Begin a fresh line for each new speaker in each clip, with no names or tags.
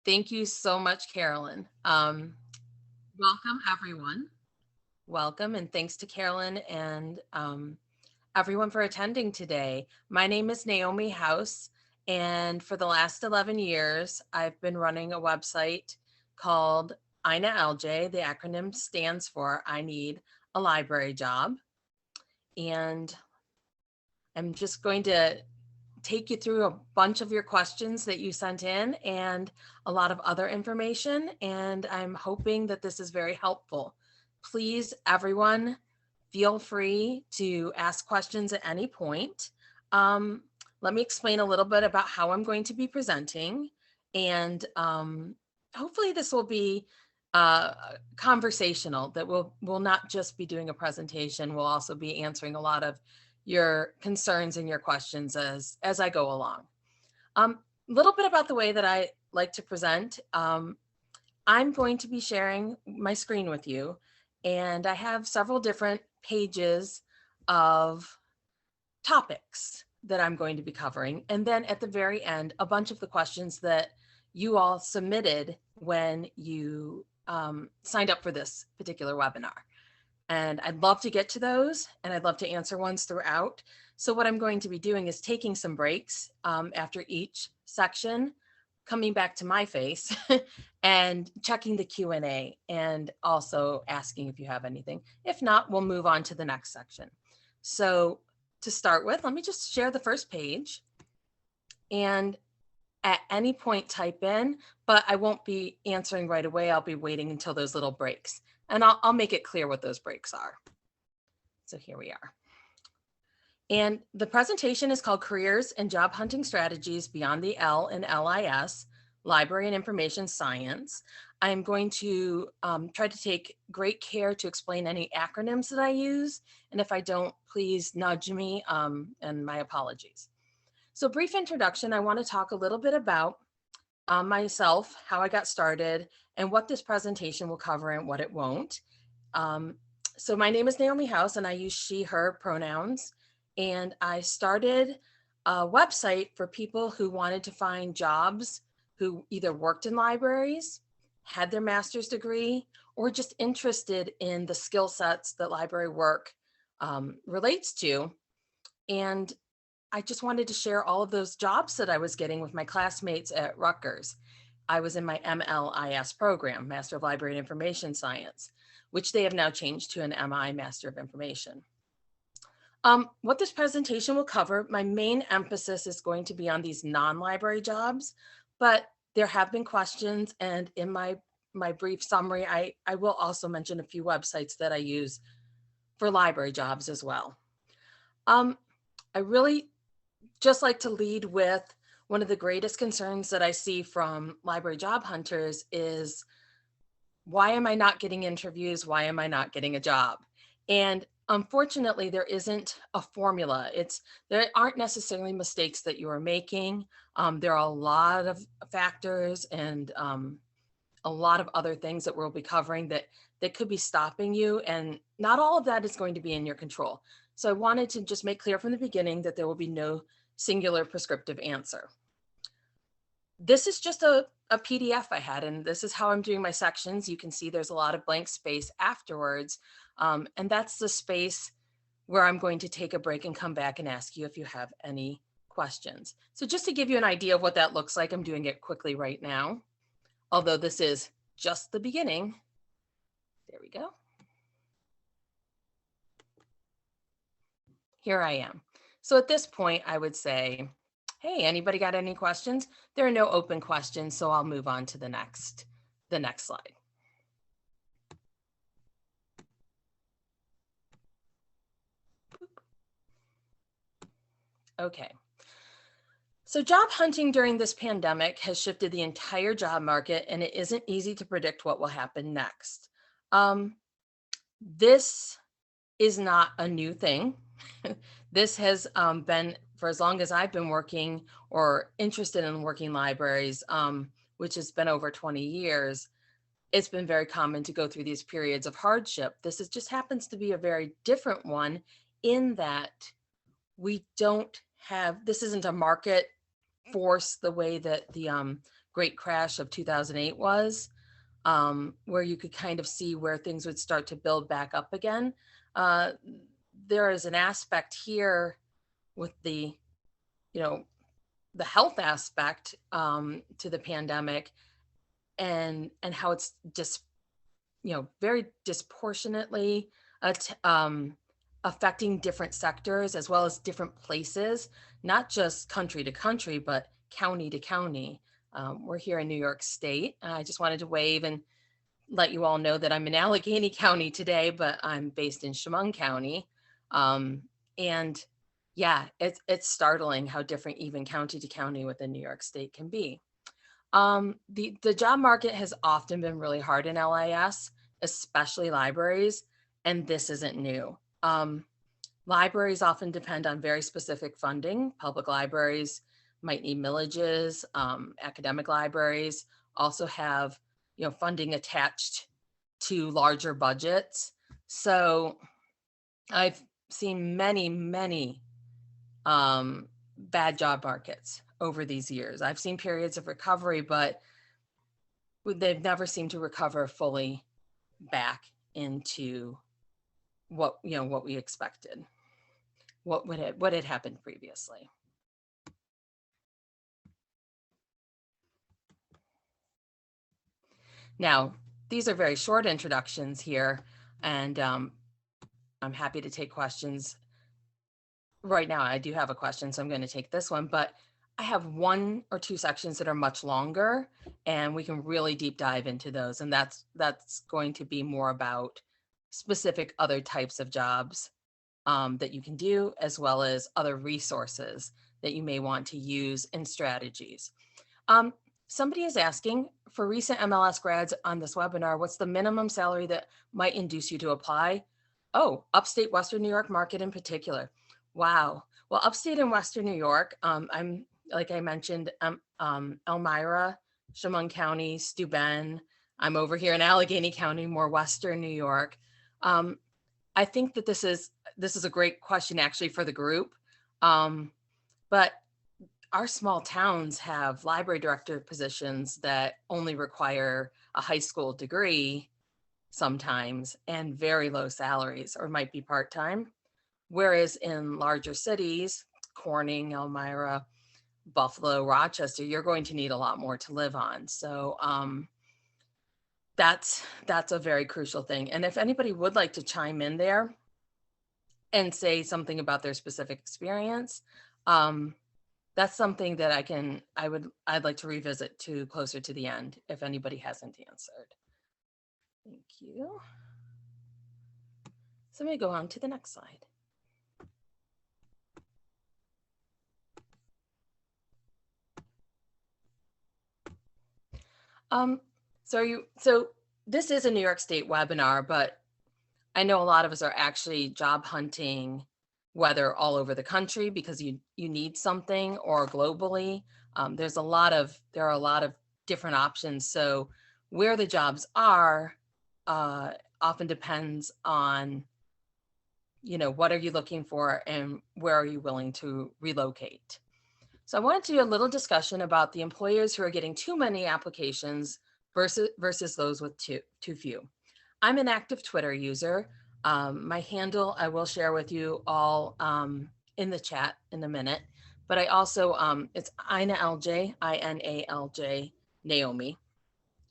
Thank you so much, Carolyn. Welcome, everyone. Welcome, and thanks to Carolyn and everyone for attending today. My name is Naomi House, and for the last 11 years, I've been running a website called INALJ. The acronym stands for I Need a Library Job. And I'm just going to take you through a bunch of your questions that you sent in and a lot of other information. And I'm hoping that this is very helpful. Please, everyone, feel free to ask questions at any point. Let me explain a little bit about how I'm going to be presenting. And hopefully this will be conversational, that we'll not just be doing a presentation, we'll also be answering a lot of your concerns and your questions as I go along. A little bit about the way that I like to present. I'm going to be sharing my screen with you, and I have several different pages of topics that I'm going to be covering. And then at the very end, a bunch of the questions that you all submitted when you signed up for this particular webinar. And I'd love to get to those, and I'd love to answer ones throughout. So what I'm going to be doing is taking some breaks after each section, coming back to my face and checking the Q&A, and also asking if you have anything. If not, we'll move on to the next section. So to start with, let me just share the first page, and at any point type in, but I won't be answering right away. I'll be waiting until those little breaks. And I'll make it clear what those breaks are. So here we are. And the presentation is called Careers and Job Hunting Strategies Beyond the L and LIS, Library and Information Science. I'm going to try to take great care to explain any acronyms that I use. And if I don't, please nudge me, and my apologies. So brief introduction, I want to talk a little bit about myself, how I got started, and what this presentation will cover and what it won't. So my name is Naomi House, and I use she, her pronouns. And I started a website for people who wanted to find jobs, who either worked in libraries, had their master's degree, or just interested in the skill sets that library work relates to. And I just wanted to share all of those jobs that I was getting with my classmates at Rutgers. I was in my MLIS program, Master of Library and Information Science, which they have now changed to an MI, Master of Information. What this presentation will cover, my main emphasis is going to be on these non-library jobs, but there have been questions, and in my brief summary, I will also mention a few websites that I use for library jobs as well. I really just like to lead with one of the greatest concerns that I see from library job hunters is, why am I not getting interviews? Why am I not getting a job? And unfortunately, there isn't a formula. There aren't necessarily mistakes that you are making. There are a lot of factors and a lot of other things that we'll be covering that could be stopping you. And not all of that is going to be in your control. So I wanted to just make clear from the beginning that there will be no singular prescriptive answer. This is just a PDF I had, and this is how I'm doing my sections. You can see there's a lot of blank space afterwards. And that's the space where I'm going to take a break and come back and ask you if you have any questions. So just to give you an idea of what that looks like, I'm doing it quickly right now, although this is just the beginning. There we go. Here I am. So at this point, I would say, hey, anybody got any questions? There are no open questions, so I'll move on to the next slide. Okay. So job hunting during this pandemic has shifted the entire job market, and it isn't easy to predict what will happen next. This is not a new thing. This has been for as long as I've been working or interested in working libraries, which has been over 20 years. It's been very common to go through these periods of hardship. This just happens to be a very different one in that we don't have, this isn't a market force the way that the great crash of 2008 was, where you could kind of see where things would start to build back up again. There is an aspect here with the, you know, the health aspect to the pandemic, and how it's just, you know, very disproportionately affecting different sectors as well as different places, not just country to country, but county to county. We're here in New York State. I just wanted to wave and let you all know that I'm in Allegheny County today, but I'm based in Chemung County. And yeah, it's startling how different even county to county within New York State can be. The job market has often been really hard in LIS, especially libraries, and this isn't new. Libraries often depend on very specific funding. Public libraries might need millages. Academic libraries also have, you know, funding attached to larger budgets. So I've seen many bad job markets over these years. I've seen periods of recovery, but they've never seemed to recover fully back into what, you know, what we expected, what had happened previously. Now, these are very short introductions here, and I'm happy to take questions. Right now, I do have a question, so I'm going to take this one, but I have 1 or 2 sections that are much longer, and we can really deep dive into those. And that's going to be more about specific other types of jobs that you can do, as well as other resources that you may want to use and strategies. Somebody is asking, for recent MLS grads on this webinar, what's the minimum salary that might induce you to apply? Oh, upstate Western New York market in particular. Wow. Well, upstate and Western New York, I'm, like I mentioned, Elmira, Chemung County, Steuben. I'm over here in Allegheny County, more Western New York. I think that this is a great question actually for the group. But our small towns have library director positions that only require a high school degree sometimes and very low salaries, or might be part-time. Whereas in larger cities, Corning, Elmira, Buffalo, Rochester, you're going to need a lot more to live on. So that's a very crucial thing. And if anybody would like to chime in there and say something about their specific experience, that's something that I'd like to revisit to closer to the end if anybody hasn't answered. Thank you. So let me go on to the next slide. So this is a New York State webinar, but I know a lot of us are actually job hunting, whether all over the country because you need something, or globally. There are a lot of different options. So where the jobs are often depends on, you know, what are you looking for and where are you willing to relocate. So I wanted to do a little discussion about the employers who are getting too many applications versus those with too few. I'm an active Twitter user. My handle, I will share with you all in the chat in a minute, but I also, it's InaLJ, INALJ, Naomi.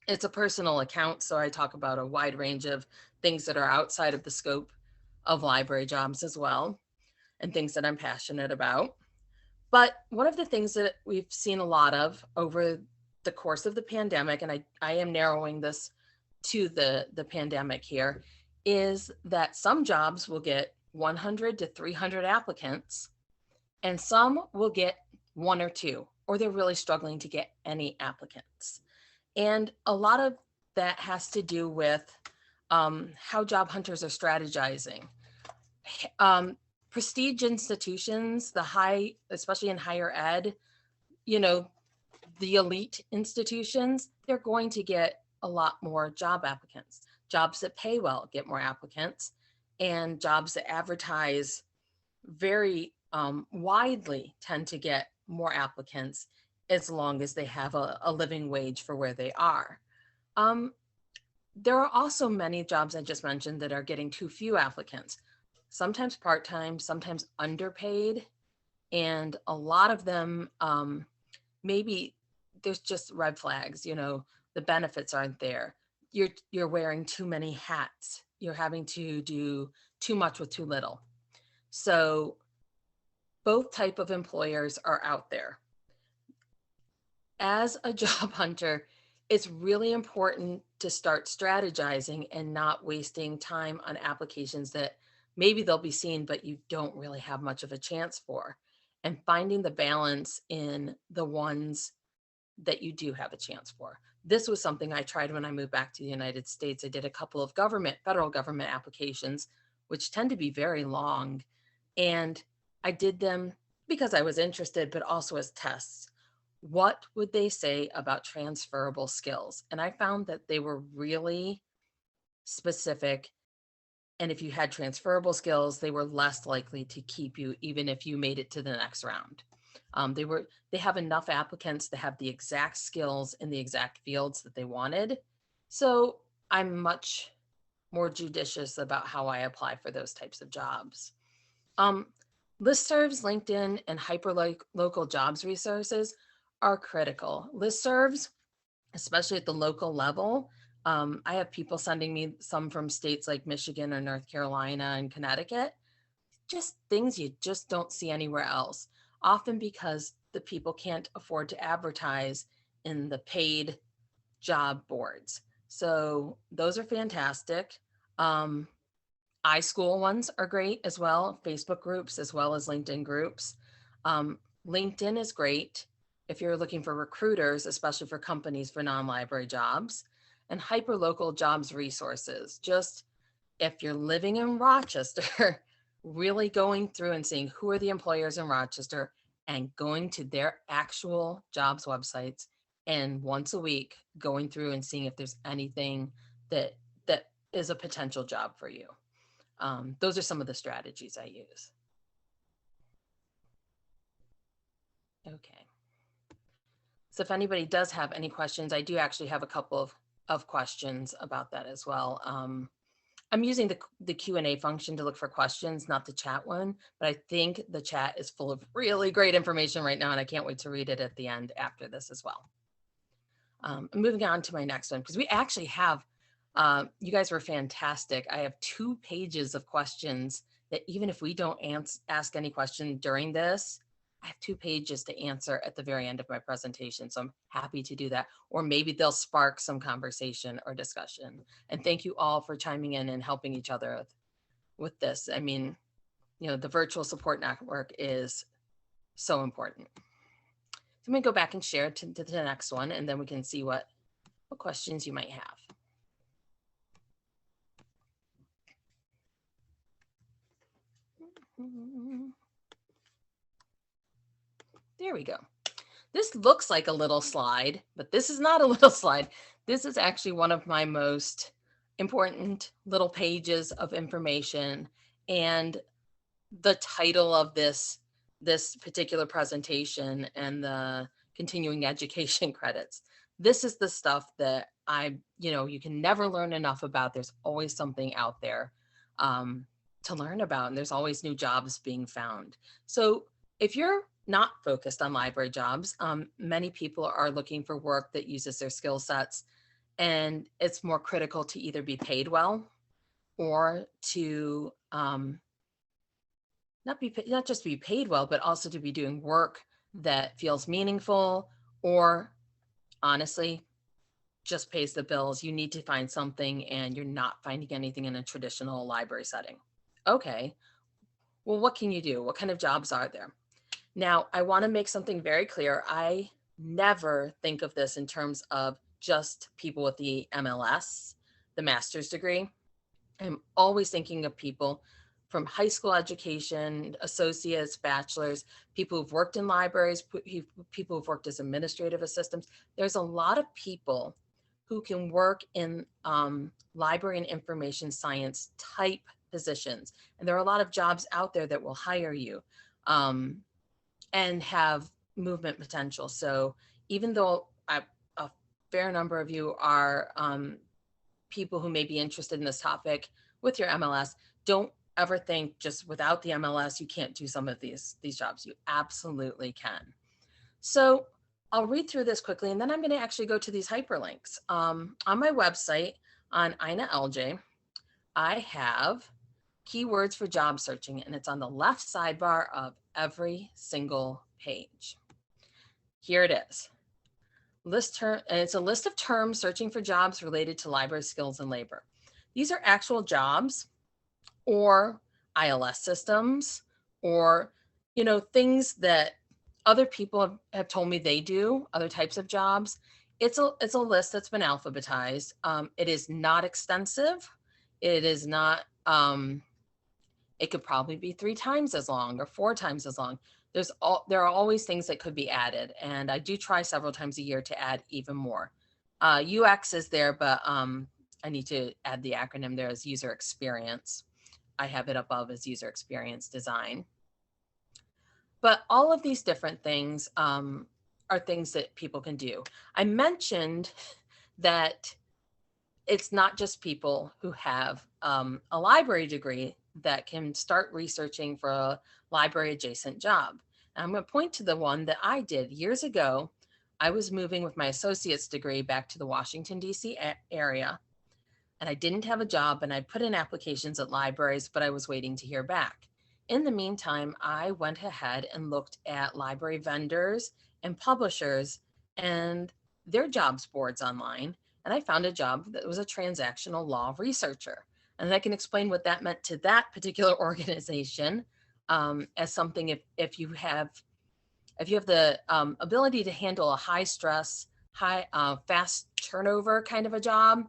It's a personal account, so I talk about a wide range of things that are outside of the scope of library jobs as well, and things that I'm passionate about. But one of the things that we've seen a lot of over the course of the pandemic, and I am narrowing this to the pandemic here, is that some jobs will get 100 to 300 applicants, and some will get 1 or 2, or they're really struggling to get any applicants. And a lot of that has to do with how job hunters are strategizing. Prestige institutions, especially in higher ed, you know, the elite institutions, they're going to get a lot more job applicants. Jobs that pay well get more applicants, and jobs that advertise very widely tend to get more applicants as long as they have a living wage for where they are. There are also many jobs I just mentioned that are getting too few applicants, sometimes part-time, sometimes underpaid, and a lot of them, maybe there's just red flags, the benefits aren't there. You're wearing too many hats. You're having to do too much with too little. So both type of employers are out there. As a job hunter, it's really important to start strategizing and not wasting time on applications that maybe they'll be seen, but you don't really have much of a chance for, and finding the balance in the ones that you do have a chance for. This was something I tried when I moved back to the United States. I did a couple of federal government applications, which tend to be very long. And I did them because I was interested, but also as tests. What would they say about transferable skills? And I found that they were really specific. And if you had transferable skills, they were less likely to keep you, even if you made it to the next round. They have enough applicants to have the exact skills in the exact fields that they wanted. So I'm much more judicious about how I apply for those types of jobs. Listservs, LinkedIn, and hyperlocal jobs resources are critical. Listservs, especially at the local level, I have people sending me some from states like Michigan or North Carolina and Connecticut, just things you just don't see anywhere else, often because the people can't afford to advertise in the paid job boards. So those are fantastic. iSchool ones are great as well, Facebook groups as well as LinkedIn groups. LinkedIn is great if you're looking for recruiters, especially for companies for non-library jobs, and hyperlocal jobs resources. Just if you're living in Rochester, really going through and seeing who are the employers in Rochester and going to their actual jobs websites, and once a week going through and seeing if there's anything that is a potential job for you. Those are some of the strategies I use. Okay. So if anybody does have any questions, I do actually have a couple of questions about that as well. I'm using the Q&A function to look for questions, not the chat one, but I think the chat is full of really great information right now, and I can't wait to read it at the end after this as well. I'm moving on to my next one, because we actually have, you guys were fantastic. I have 2 pages of questions that even if we don't ask any question during this, I have 2 pages to answer at the very end of my presentation. So I'm happy to do that, or maybe they'll spark some conversation or discussion. And thank you all for chiming in and helping each other with this. I mean, the virtual support network is so important. So I'm gonna go back and share to the next one, and then we can see what questions you might have. There we go. This looks like a little slide, but this is not a little slide. This is actually one of my most important little pages of information. And the title of this particular presentation and the continuing education credits. This is the stuff that you can never learn enough about. There's always something out there to learn about, and there's always new jobs being found. So if you're not focused on library jobs, many people are looking for work that uses their skill sets, and it's more critical to either be paid well or to not just be paid well, but also to be doing work that feels meaningful, or honestly just pays the bills. You need to find something, and you're not finding anything in a traditional library setting. Okay, well, what can you do? What kind of jobs are there? Now, I want to make something very clear. I never think of this in terms of just people with the MLS, the master's degree. I'm always thinking of people from high school education, associates, bachelors, people who've worked in libraries, people who've worked as administrative assistants. There's a lot of people who can work in library and information science type positions. And there are a lot of jobs out there that will hire you and have movement potential. So even though a fair number of you are people who may be interested in this topic with your MLS, don't ever think just without the MLS, you can't do some of these jobs. You absolutely can. So I'll read through this quickly, and then I'm going to actually go to these hyperlinks. On my website on INA LJ, I have keywords for job searching, and it's on the left sidebar of every single page. Here it is. It's a list of terms searching for jobs related to library skills and labor. These are actual jobs or ILS systems or, things that other people have told me they do, other types of jobs. It's a list that's been alphabetized. It is not extensive. It is not, it could probably be 3 times as long or 4 times as long. There are always things that could be added, and I do try several times a year to add even more. UX is there, but I need to add the acronym there as user experience. I have it above as user experience design. But all of these different things are things that people can do. I mentioned that it's not just people who have a library degree that can start researching for a library adjacent job. And I'm going to point to the one that I did years ago. I was moving with my associate's degree back to the Washington, D.C. area, and I didn't have a job, and I put in applications at libraries, but I was waiting to hear back. In the meantime, I went ahead and looked at library vendors and publishers and their jobs boards online, and I found a job that was a transactional law researcher. And I can explain what that meant to that particular organization as something if you have the ability to handle a high stress, fast turnover kind of a job,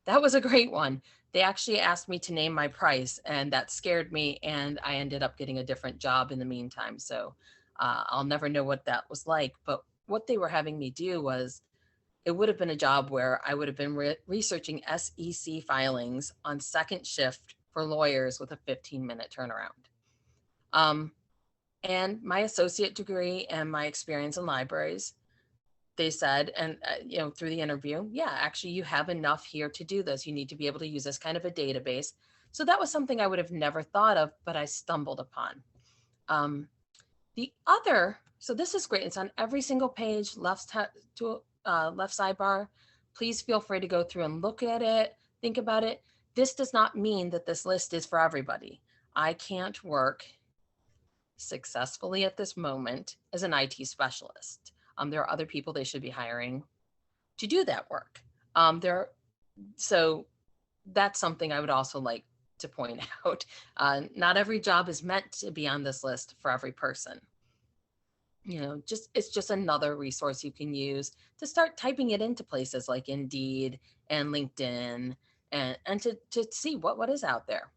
that was a great one. They actually asked me to name my price, and that scared me, and I ended up getting a different job in the meantime. So I'll never know what that was like. But what they were having me do was, it would have been a job where I would have been researching SEC filings on second shift for lawyers with a 15-minute turnaround. And my associate degree and my experience in libraries, they said, and through the interview, yeah, actually you have enough here to do this. You need to be able to use this kind of a database. So that was something I would have never thought of, but I stumbled upon. So this is great. It's on every single page, left sidebar. Please feel free to go through and look at it, think about it. This does not mean that this list is for everybody. I can't work successfully at this moment as an IT specialist. There are other people they should be hiring to do that work. So that's something I would also like to point out. Not every job is meant to be on this list for every person. It's just another resource you can use to start typing it into places like Indeed and LinkedIn and to see what is out there.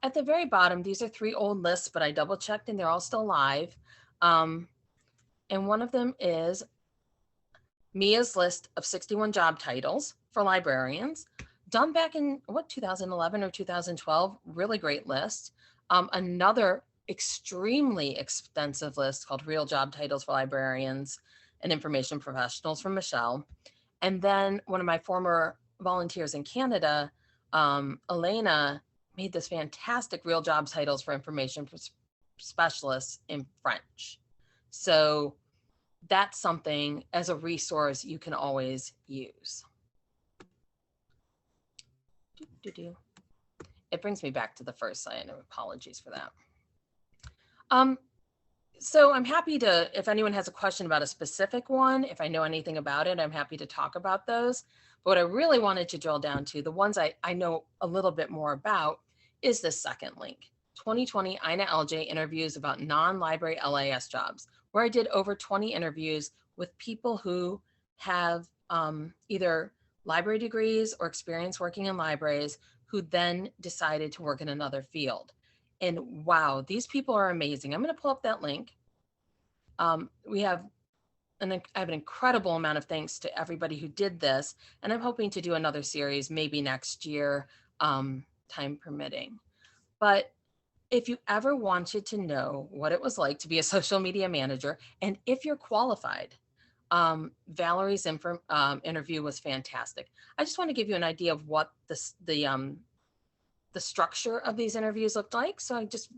At the very bottom, these are 3 old lists, but I double checked and they're all still live. And one of them is Mia's list of 61 job titles for librarians, done back in 2011 or 2012, really great list. Another extremely extensive list called Real Job Titles for Librarians and Information Professionals from Michelle. And then one of my former volunteers in Canada, Elena, made this fantastic Real Job Titles for Information Specialists in French. So that's something as a resource you can always use. It brings me back to the first slide, and apologies for that. So I'm happy to, if anyone has a question about a specific one, if I know anything about it, I'm happy to talk about those. But what I really wanted to drill down to, the ones I know a little bit more about, is this second link, 2020 INA LJ interviews about non-library LIS jobs, where I did over 20 interviews with people who have either library degrees or experience working in libraries who then decided to work in another field. And wow, these people are amazing. I'm going to pull up that link. I have an incredible amount of thanks to everybody who did this. And I'm hoping to do another series maybe next year, time permitting. But if you ever wanted to know what it was like to be a social media manager and if you're qualified, Valerie's interview was fantastic. I just want to give you an idea of what the structure of these interviews looked like. So I just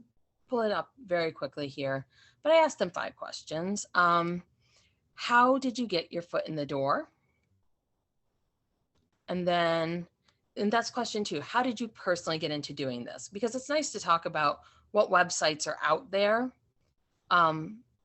pull it up very quickly here. But I asked them 5 questions. How did you get your foot in the door? And that's question 2. How did you personally get into doing this? Because it's nice to talk about what websites are out there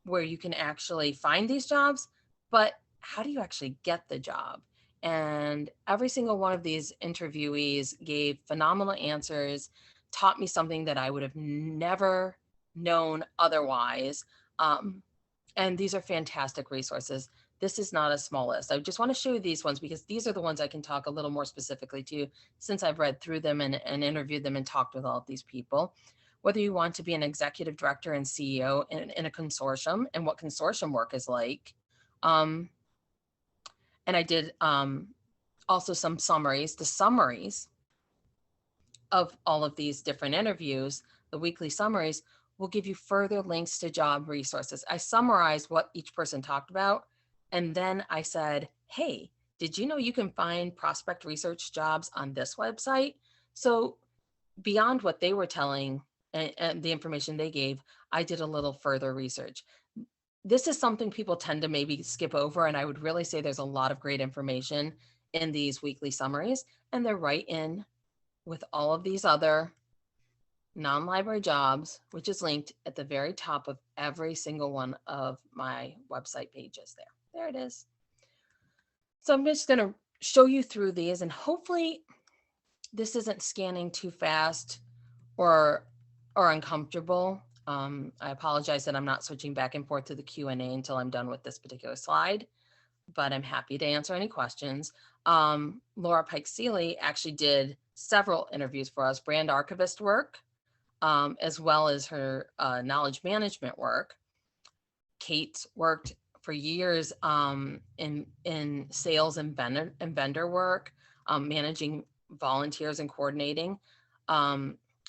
where you can actually find these jobs, but how do you actually get the job? And every single one of these interviewees gave phenomenal answers, taught me something that I would have never known otherwise. And these are fantastic resources. This is not a small list. I just want to show you these ones because these are the ones I can talk a little more specifically to, since I've read through them and interviewed them and talked with all of these people. Whether you want to be an executive director and CEO in a consortium and what consortium work is like. And I did also some summaries. The summaries of all of these different interviews, the weekly summaries, will give you further links to job resources. I summarized what each person talked about. And then I said, hey, did you know you can find prospect research jobs on this website? So beyond what they were telling and the information they gave, I did a little further research. This is something people tend to maybe skip over. And I would really say there's a lot of great information in these weekly summaries. And they're right in with all of these other non-library jobs, which is linked at the very top of every single one of my website pages there. There it is. So I'm just going to show you through these, and hopefully this isn't scanning too fast or uncomfortable. I apologize that I'm not switching back and forth to the Q&A until I'm done with this particular slide, but I'm happy to answer any questions. Laura Pike-Seeley actually did several interviews for us, brand archivist work, as well as her knowledge management work. Kate worked for years in sales and vendor work, managing volunteers and coordinating.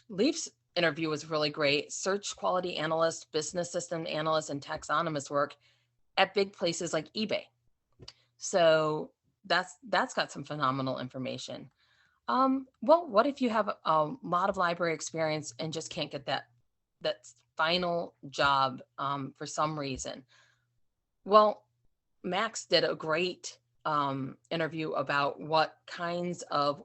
Leaf's interview was really great. Search quality analyst, business system analyst, and taxonomist work at big places like eBay. So that's got some phenomenal information. Well, what if you have a lot of library experience and just can't get that final job for some reason? Well, Max did a great interview about what kinds of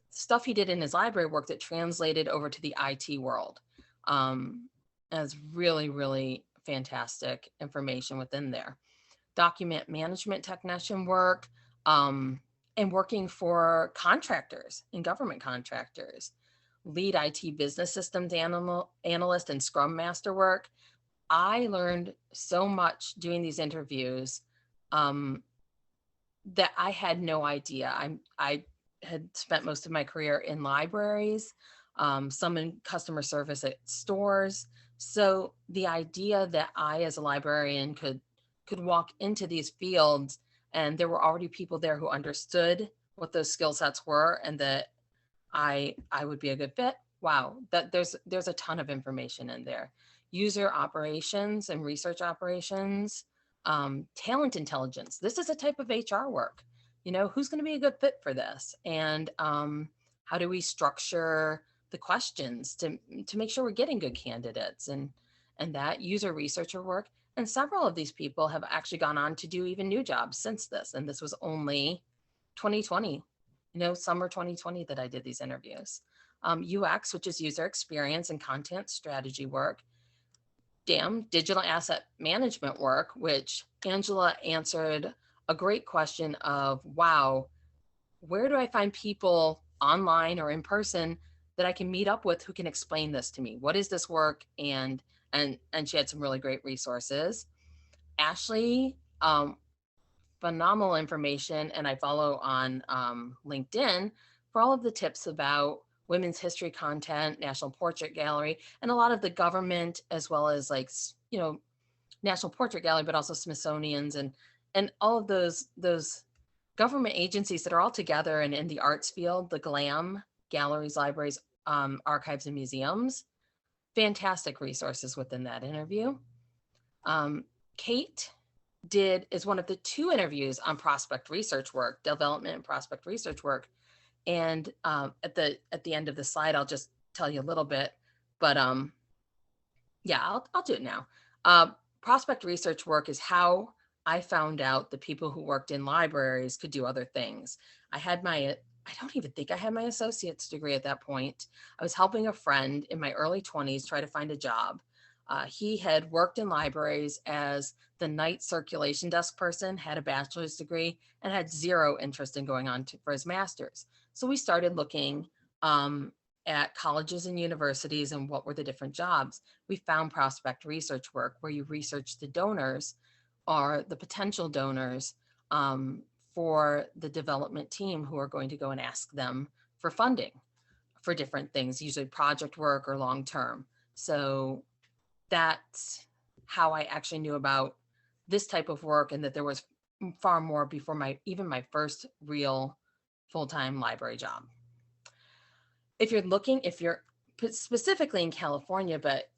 stuff he did in his library work that translated over to the IT world. As really, really fantastic information within there. Document management technician work, and working for contractors and government contractors. Lead IT business systems analyst and Scrum Master work. I learned so much doing these interviews that I had no idea. I had spent most of my career in libraries, some in customer service at stores. So the idea that I, as a librarian, could walk into these fields and there were already people there who understood what those skill sets were and that I would be a good fit. Wow, that there's a ton of information in there. User operations and research operations, talent intelligence. This is a type of HR work. You know, who's going to be a good fit for this? And how do we structure the questions to make sure we're getting good candidates and that user researcher work. And several of these people have actually gone on to do even new jobs since this. And this was only 2020, summer 2020 that I did these interviews. UX, which is user experience and content strategy work. DAM, digital asset management work, which Angela answered a great question of, wow, where do I find people online or in person that I can meet up with who can explain this to me? What is this work? And she had some really great resources. Ashley, phenomenal information. And I follow on LinkedIn for all of the tips about women's history content, National Portrait Gallery, and a lot of the government, as well as National Portrait Gallery, but also Smithsonian's and all of those government agencies that are all together and in the arts field, the GLAM, galleries, libraries, archives, and museums. fantastic resources within that interview. Kate is one of the 2 interviews on prospect research work, development and prospect research work. And at the end of the slide, I'll just tell you a little bit, but yeah, I'll do it now. Prospect research work is how I found out the people who worked in libraries could do other things. I don't even think I had my associate's degree at that point. I was helping a friend in my early 20s try to find a job. He had worked in libraries as the night circulation desk person, had a bachelor's degree, and had 0 interest in going on for his master's. So we started looking at colleges and universities and what were the different jobs. We found prospect research work where you research the donors or the potential donors for the development team who are going to go and ask them for funding for different things, usually project work or long-term. So that's how I actually knew about this type of work, and that there was far more before even my first real full-time library job. If you're specifically in California, but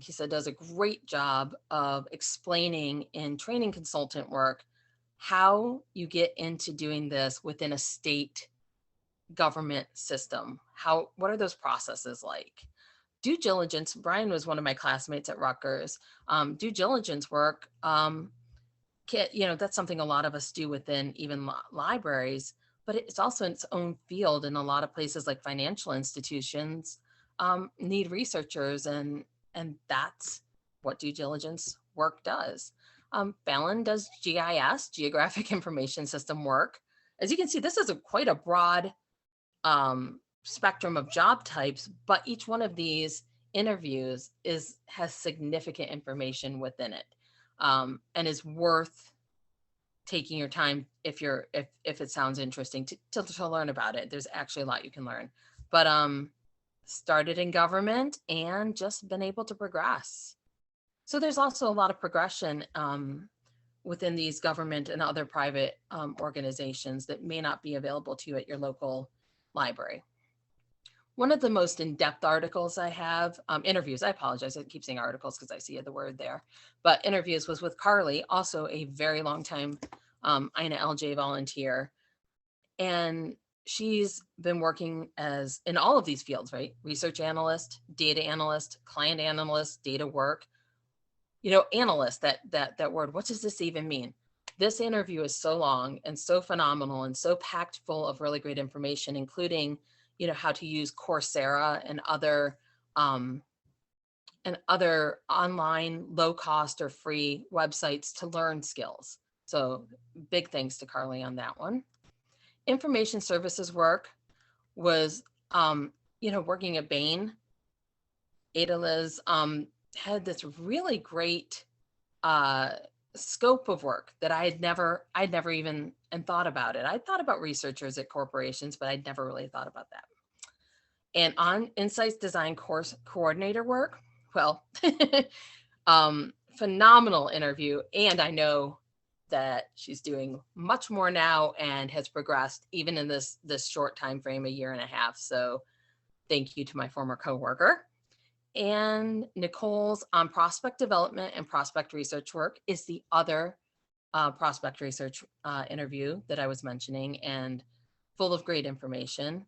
Kisa does a great job of explaining in training consultant work how you get into doing this within a state government system. What are those processes like? Due diligence, Brian was one of my classmates at Rutgers. Due diligence work, that's something a lot of us do within even libraries, but it's also its own field, and a lot of places like financial institutions need researchers, and that's what due diligence work does. Fallon does GIS, Geographic Information System work. As you can see, this is quite a broad spectrum of job types, but each one of these interviews has significant information within it, and is worth taking your time if it sounds interesting to learn about it. There's actually a lot you can learn, but started in government and just been able to progress. So there's also a lot of progression within these government and other private organizations that may not be available to you at your local library. One of the most in-depth articles I have, interviews, I apologize, I keep saying articles because I see the word there, but interviews was with Carly, also a very long time INA LJ volunteer. And she's been working in all of these fields, right? Research analyst, data analyst, client analyst, data work, analyst, that word, what does this even mean? This interview is so long and so phenomenal and so packed full of really great information, including how to use Coursera and other online low cost or free websites to learn skills. So big thanks to Carly on that one. Information services work was, working at Bain. Ada Liz had this really great scope of work that I'd never even thought about it. I thought about researchers at corporations, but I'd never really thought about that. And on Insights Design course coordinator work, well, phenomenal interview. And I know that she's doing much more now and has progressed even in this short time frame, 1.5 years. So thank you to my former coworker. And Nicole's on prospect development and prospect research work is the other prospect research interview that I was mentioning, and full of great information.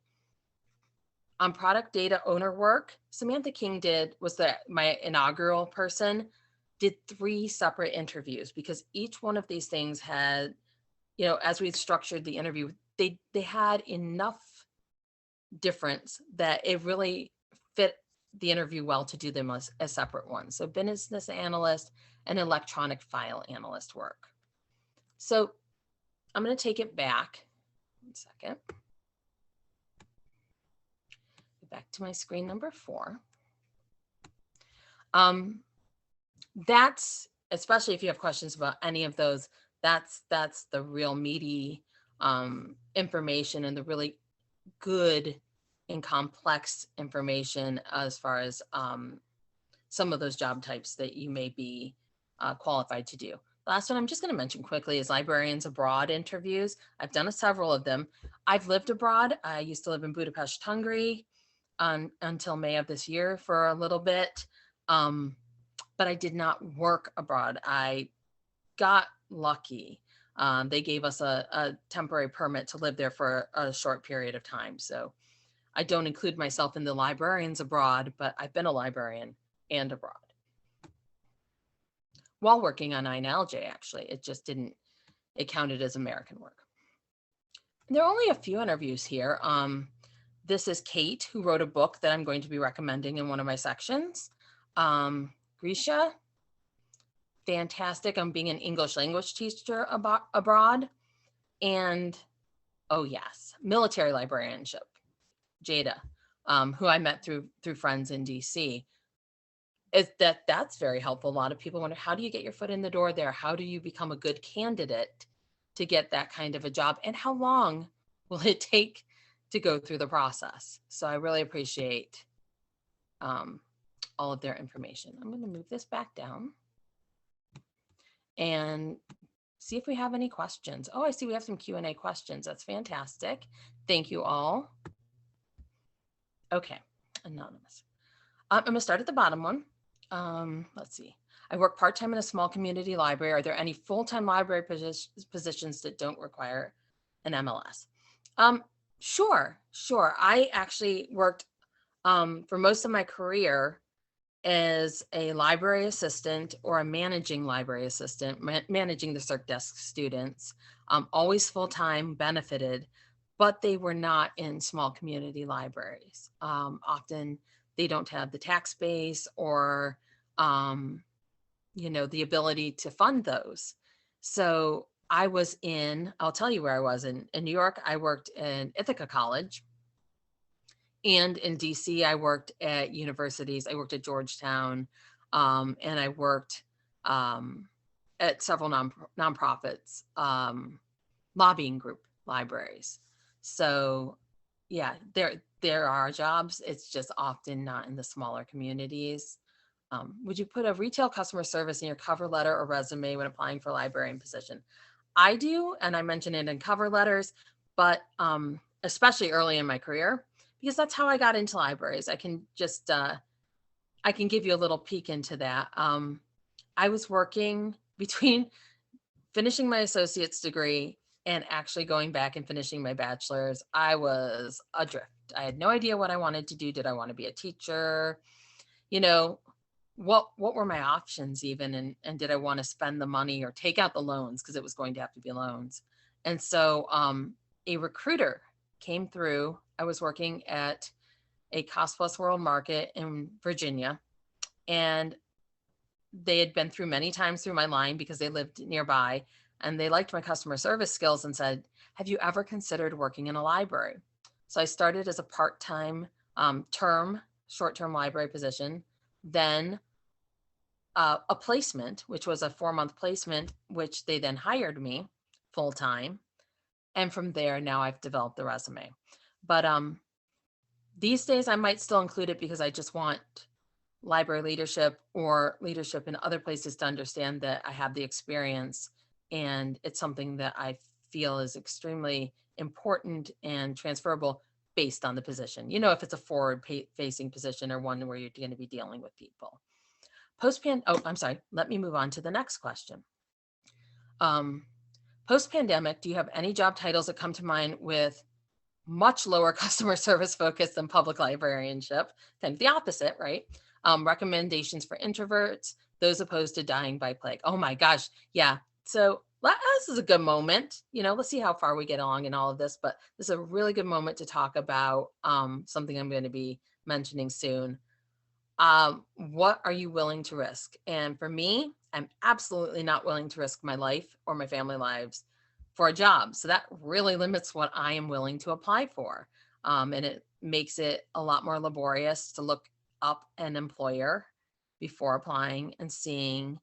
On product data owner work, Samantha King was my inaugural person, did 3 separate interviews, because each one of these things had, as we structured the interview, they had enough difference that it really fit the interview well to do them as separate ones. So business analyst and electronic file analyst work. So I'm going to take it back 1 second. Back to my screen number 4. That's, especially if you have questions about any of those, that's the real meaty information and the really good and complex information as far as some of those job types that you may be qualified to do. Last one I'm just going to mention quickly is Librarians Abroad interviews. I've done several of them. I've lived abroad. I used to live in Budapest, Hungary. until May of this year for a little bit. But I did not work abroad. I got lucky. They gave us a temporary permit to live there for a short period of time. So I don't include myself in the librarians abroad, but I've been a librarian and abroad. While working on INLJ, actually, it just didn't, it counted as American work. And there are only a few interviews here. This is Kate, who wrote a book that I'm going to be recommending in one of my sections. Grisha, fantastic on being an English language teacher abroad. And, oh yes, military librarianship, Jada, who I met through friends in DC. That's very helpful. A lot of people wonder, how do you get your foot in the door there? How do you become a good candidate to get that kind of a job? And how long will it take to go through the process? So I really appreciate all of their information. I'm going to move this back down and see if we have any questions. Oh, I see we have some Q&A questions. That's fantastic. Thank you all. Okay, anonymous. I'm going to start at the bottom one. Let's see. I work part-time in a small community library. Are there any full-time library positions that don't require an MLS? Sure. I actually worked for most of my career as a library assistant or a managing library assistant, managing the circ desk students, always full-time, benefited, but they were not in small community libraries. Often they don't have the tax base or, the ability to fund those. So I was I'll tell you where I was in New York. I worked in Ithaca College. And in DC, I worked at universities. I worked at Georgetown, and I worked at several nonprofits, lobbying group libraries. So yeah, there are jobs. It's just often not in the smaller communities. Would you put a retail customer service in your cover letter or resume when applying for a librarian position? I do, and I mention it in cover letters, but especially early in my career, because that's how I got into libraries. I can just, I can give you a little peek into that. I was working between finishing my associate's degree and actually going back and finishing my bachelor's. I was adrift. I had no idea what I wanted to do. Did I want to be a teacher? What were my options even? And did I want to spend the money or take out the loans? Because it was going to have to be loans. And so a recruiter came through. I was working at a Cost Plus World Market in Virginia, and they had been through many times through my line because they lived nearby, and they liked my customer service skills and said, have you ever considered working in a library? So I started as a part-time short-term library position, then a placement, which was a 4-month placement, which they then hired me full-time. And from there, now I've developed the resume. But these days I might still include it because I just want library leadership or leadership in other places to understand that I have the experience, and it's something that I feel is extremely important and transferable based on the position. If it's a forward-facing position or one where you're going to be dealing with people. I'm sorry, let me move on to the next question. Post-pandemic, do you have any job titles that come to mind with much lower customer service focus than public librarianship? Kind of the opposite, right? Recommendations for introverts, those opposed to dying by plague. Oh my gosh, yeah. So this is a good moment. Let's see how far we get along in all of this, but this is a really good moment to talk about something I'm going to be mentioning soon. What are you willing to risk? And for me, I'm absolutely not willing to risk my life or my family lives for a job. So that really limits what I am willing to apply for. And it makes it a lot more laborious to look up an employer before applying and seeing,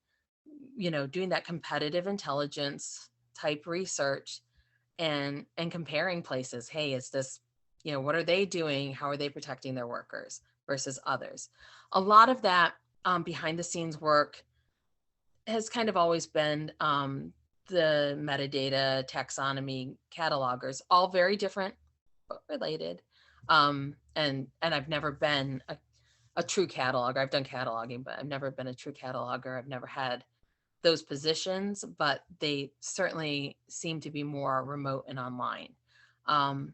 doing that competitive intelligence type research and comparing places. Hey, is this, what are they doing? How are they protecting their workers versus others? A lot of that behind the scenes work has kind of always been the metadata, taxonomy, catalogers, all very different but related. And I've never been a true cataloger. I've done cataloging, but I've never been a true cataloger. I've never had those positions, but they certainly seem to be more remote and online. Um,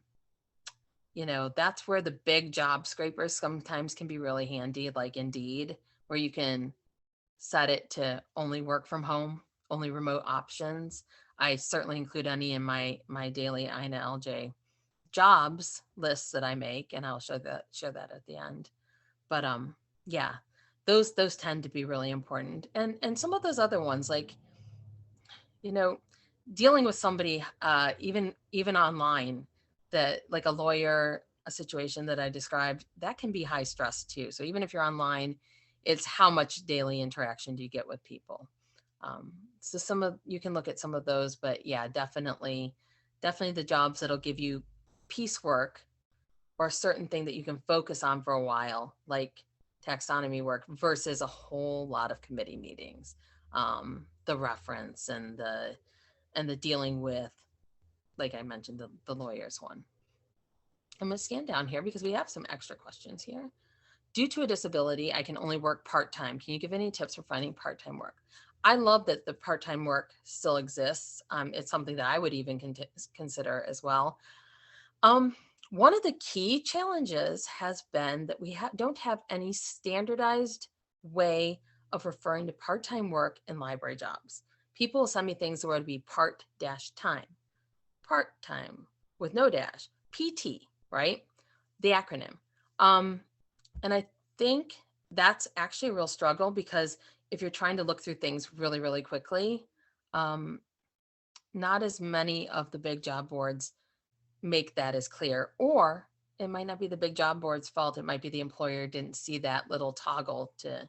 that's where the big job scrapers sometimes can be really handy, like Indeed, where you can set it to only work from home, only remote options. I certainly include any in my daily INA LJ jobs lists that I make, and I'll show that at the end. But yeah, those tend to be really important. And some of those other ones, like, dealing with somebody even online, that like a lawyer, a situation that I described, that can be high stress too. So even if you're online, it's how much daily interaction do you get with people. So you can look at some of those, but yeah, definitely the jobs that'll give you piecework or a certain thing that you can focus on for a while, like taxonomy work, versus a whole lot of committee meetings, the reference and the dealing with, like I mentioned, the lawyers one. I'm going to scan down here because we have some extra questions here. Due to a disability, I can only work part-time. Can you give any tips for finding part-time work? I love that the part-time work still exists. It's something that I would even consider as well. One of the key challenges has been that we don't have any standardized way of referring to part-time work in library jobs. People send me things where it'd be part-time, part-time with no dash, PT, right? The acronym. And I think that's actually a real struggle, because if you're trying to look through things really, really quickly, not as many of the big job boards make that as clear, or it might not be the big job board's fault. It might be the employer didn't see that little toggle to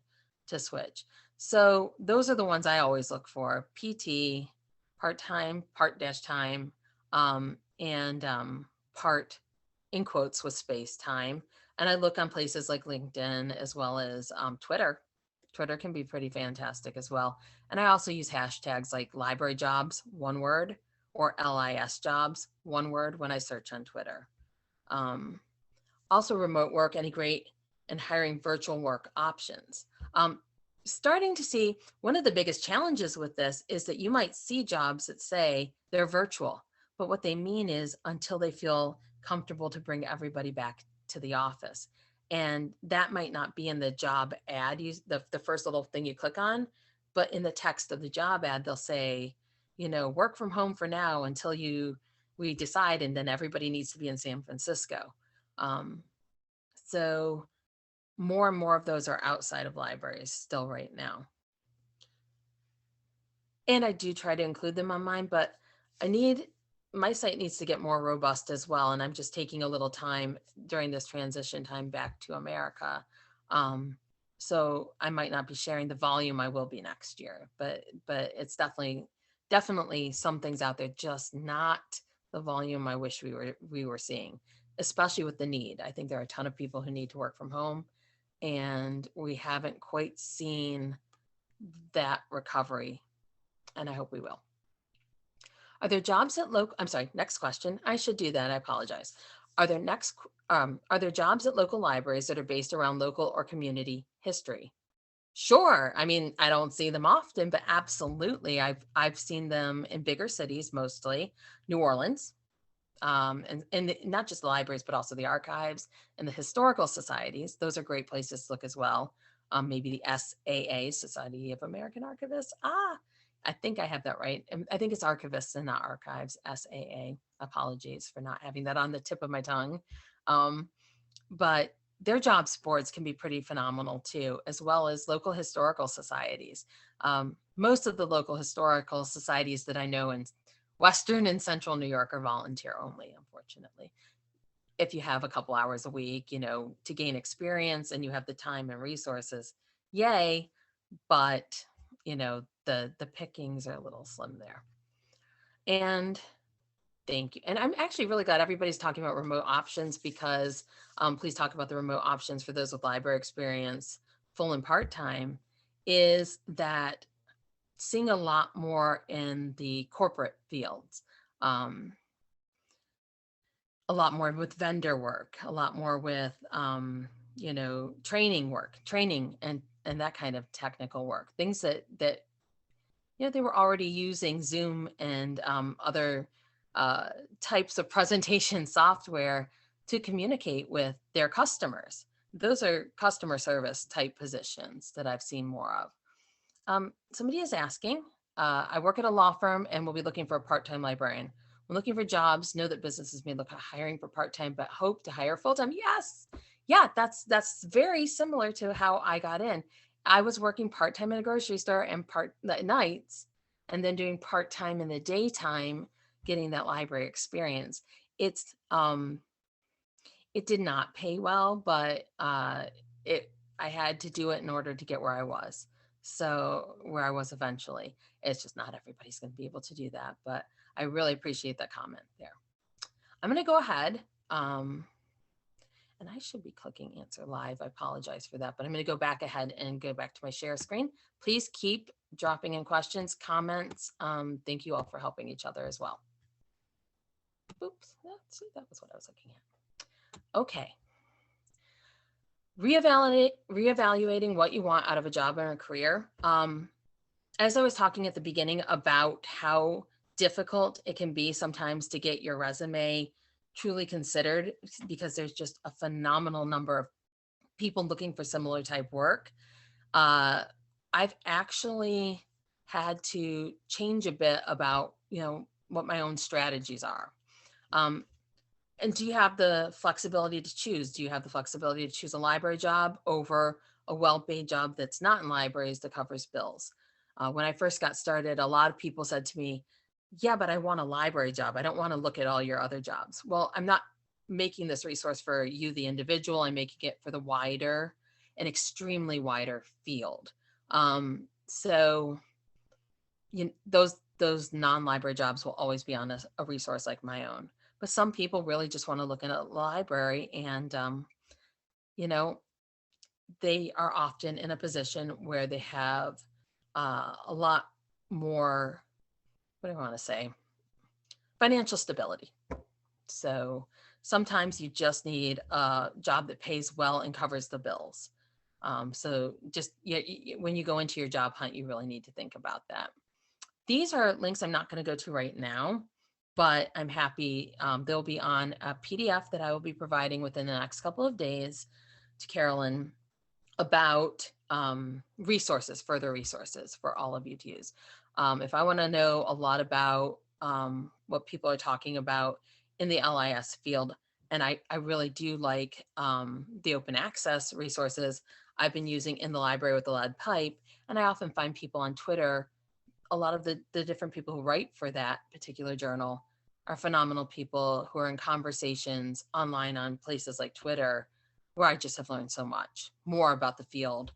switch. So those are the ones I always look for: PT, part-time, part-time, and part in quotes with space time. And I look on places like LinkedIn as well as Twitter. Twitter can be pretty fantastic as well. And I also use hashtags like library jobs, one word, or LIS jobs, one word, when I search on Twitter. Also remote work, any great, and hiring virtual work options. Starting to see one of the biggest challenges with this is that you might see jobs that say they're virtual, but what they mean is until they feel comfortable to bring everybody back to the office. And that might not be in the job ad, the first little thing you click on, but in the text of the job ad, they'll say, work from home for now until we decide, and then everybody needs to be in San Francisco. So more and more of those are outside of libraries still right now. And I do try to include them on mine, but my site needs to get more robust as well. And I'm just taking a little time during this transition time back to America. So I might not be sharing the volume I will be next year, but it's definitely some things out there, just not the volume I wish we were seeing, especially with the need. I think there are a ton of people who need to work from home, and we haven't quite seen that recovery, and I hope we will. Are there jobs at next question. I should do that. I apologize. Are there jobs at local libraries that are based around local or community history? Sure. I mean, I don't see them often, but absolutely. I've seen them in bigger cities, mostly New Orleans, and not just the libraries, but also the archives and the historical societies. Those are great places to look as well. Maybe the SAA, Society of American Archivists. I think I have that right. I think it's archivists and not archives, SAA. Apologies for not having that on the tip of my tongue. But their jobs boards can be pretty phenomenal too, as well as local historical societies. Most of the local historical societies that I know in Western and Central New York are volunteer only, unfortunately. If you have a couple hours a week, to gain experience and you have the time and resources, yay. But, the pickings are a little slim there. And thank you. And I'm actually really glad everybody's talking about remote options, because please talk about the remote options for those with library experience, full and part-time, is that seeing a lot more in the corporate fields. a lot more with vendor work, a lot more with, training and that kind of technical work, things that they were already using Zoom and other types of presentation software to communicate with their customers. Those are customer service type positions that I've seen more of. Somebody is asking, I work at a law firm and will be looking for a part-time librarian. When looking for jobs, know that businesses may look at hiring for part-time, but hope to hire full-time. Yes. Yeah, that's very similar to how I got in. I was working part-time in a grocery store and part nights, and then doing part-time in the daytime, getting that library experience. It did not pay well, but I had to do it in order to get where I was. So where I was eventually, it's just not everybody's going to be able to do that, but I really appreciate that comment there. I'm going to go ahead. And I should be clicking answer live. I apologize for that, but I'm going to go back ahead and go back to my share screen. Please keep dropping in questions, comments. Thank you all for helping each other as well. Oops, let's see, that was what I was looking at. Okay. Reevaluating what you want out of a job and a career. As I was talking at the beginning about how difficult it can be sometimes to get your resume truly considered because there's just a phenomenal number of people looking for similar type work. I've actually had to change a bit about, what my own strategies are. And do you have the flexibility to choose? Do you have the flexibility to choose a library job over a well-paid job that's not in libraries that covers bills? When I first got started, a lot of people said to me, yeah, but I want a library job. I don't want to look at all your other jobs. Well, I'm not making this resource for you, the individual. I'm making it for the wider and extremely wider field. So those non-library jobs will always be on a resource like my own. But some people really just want to look at a library and, they are often in a position where they have a lot more, what do I want to say, financial stability. So sometimes you just need a job that pays well and covers the bills. So just when you go into your job hunt, you really need to think about that. These are links I'm not going to go to right now, but I'm happy. They'll be on a PDF that I will be providing within the next couple of days to Carolyn about further resources for all of you to use. If I want to know a lot about what people are talking about in the LIS field, and I really do like the open access resources I've been using in the library with the lead pipe, and I often find people on Twitter, a lot of the different people who write for that particular journal are phenomenal people who are in conversations online on places like Twitter, where I just have learned so much more about the field,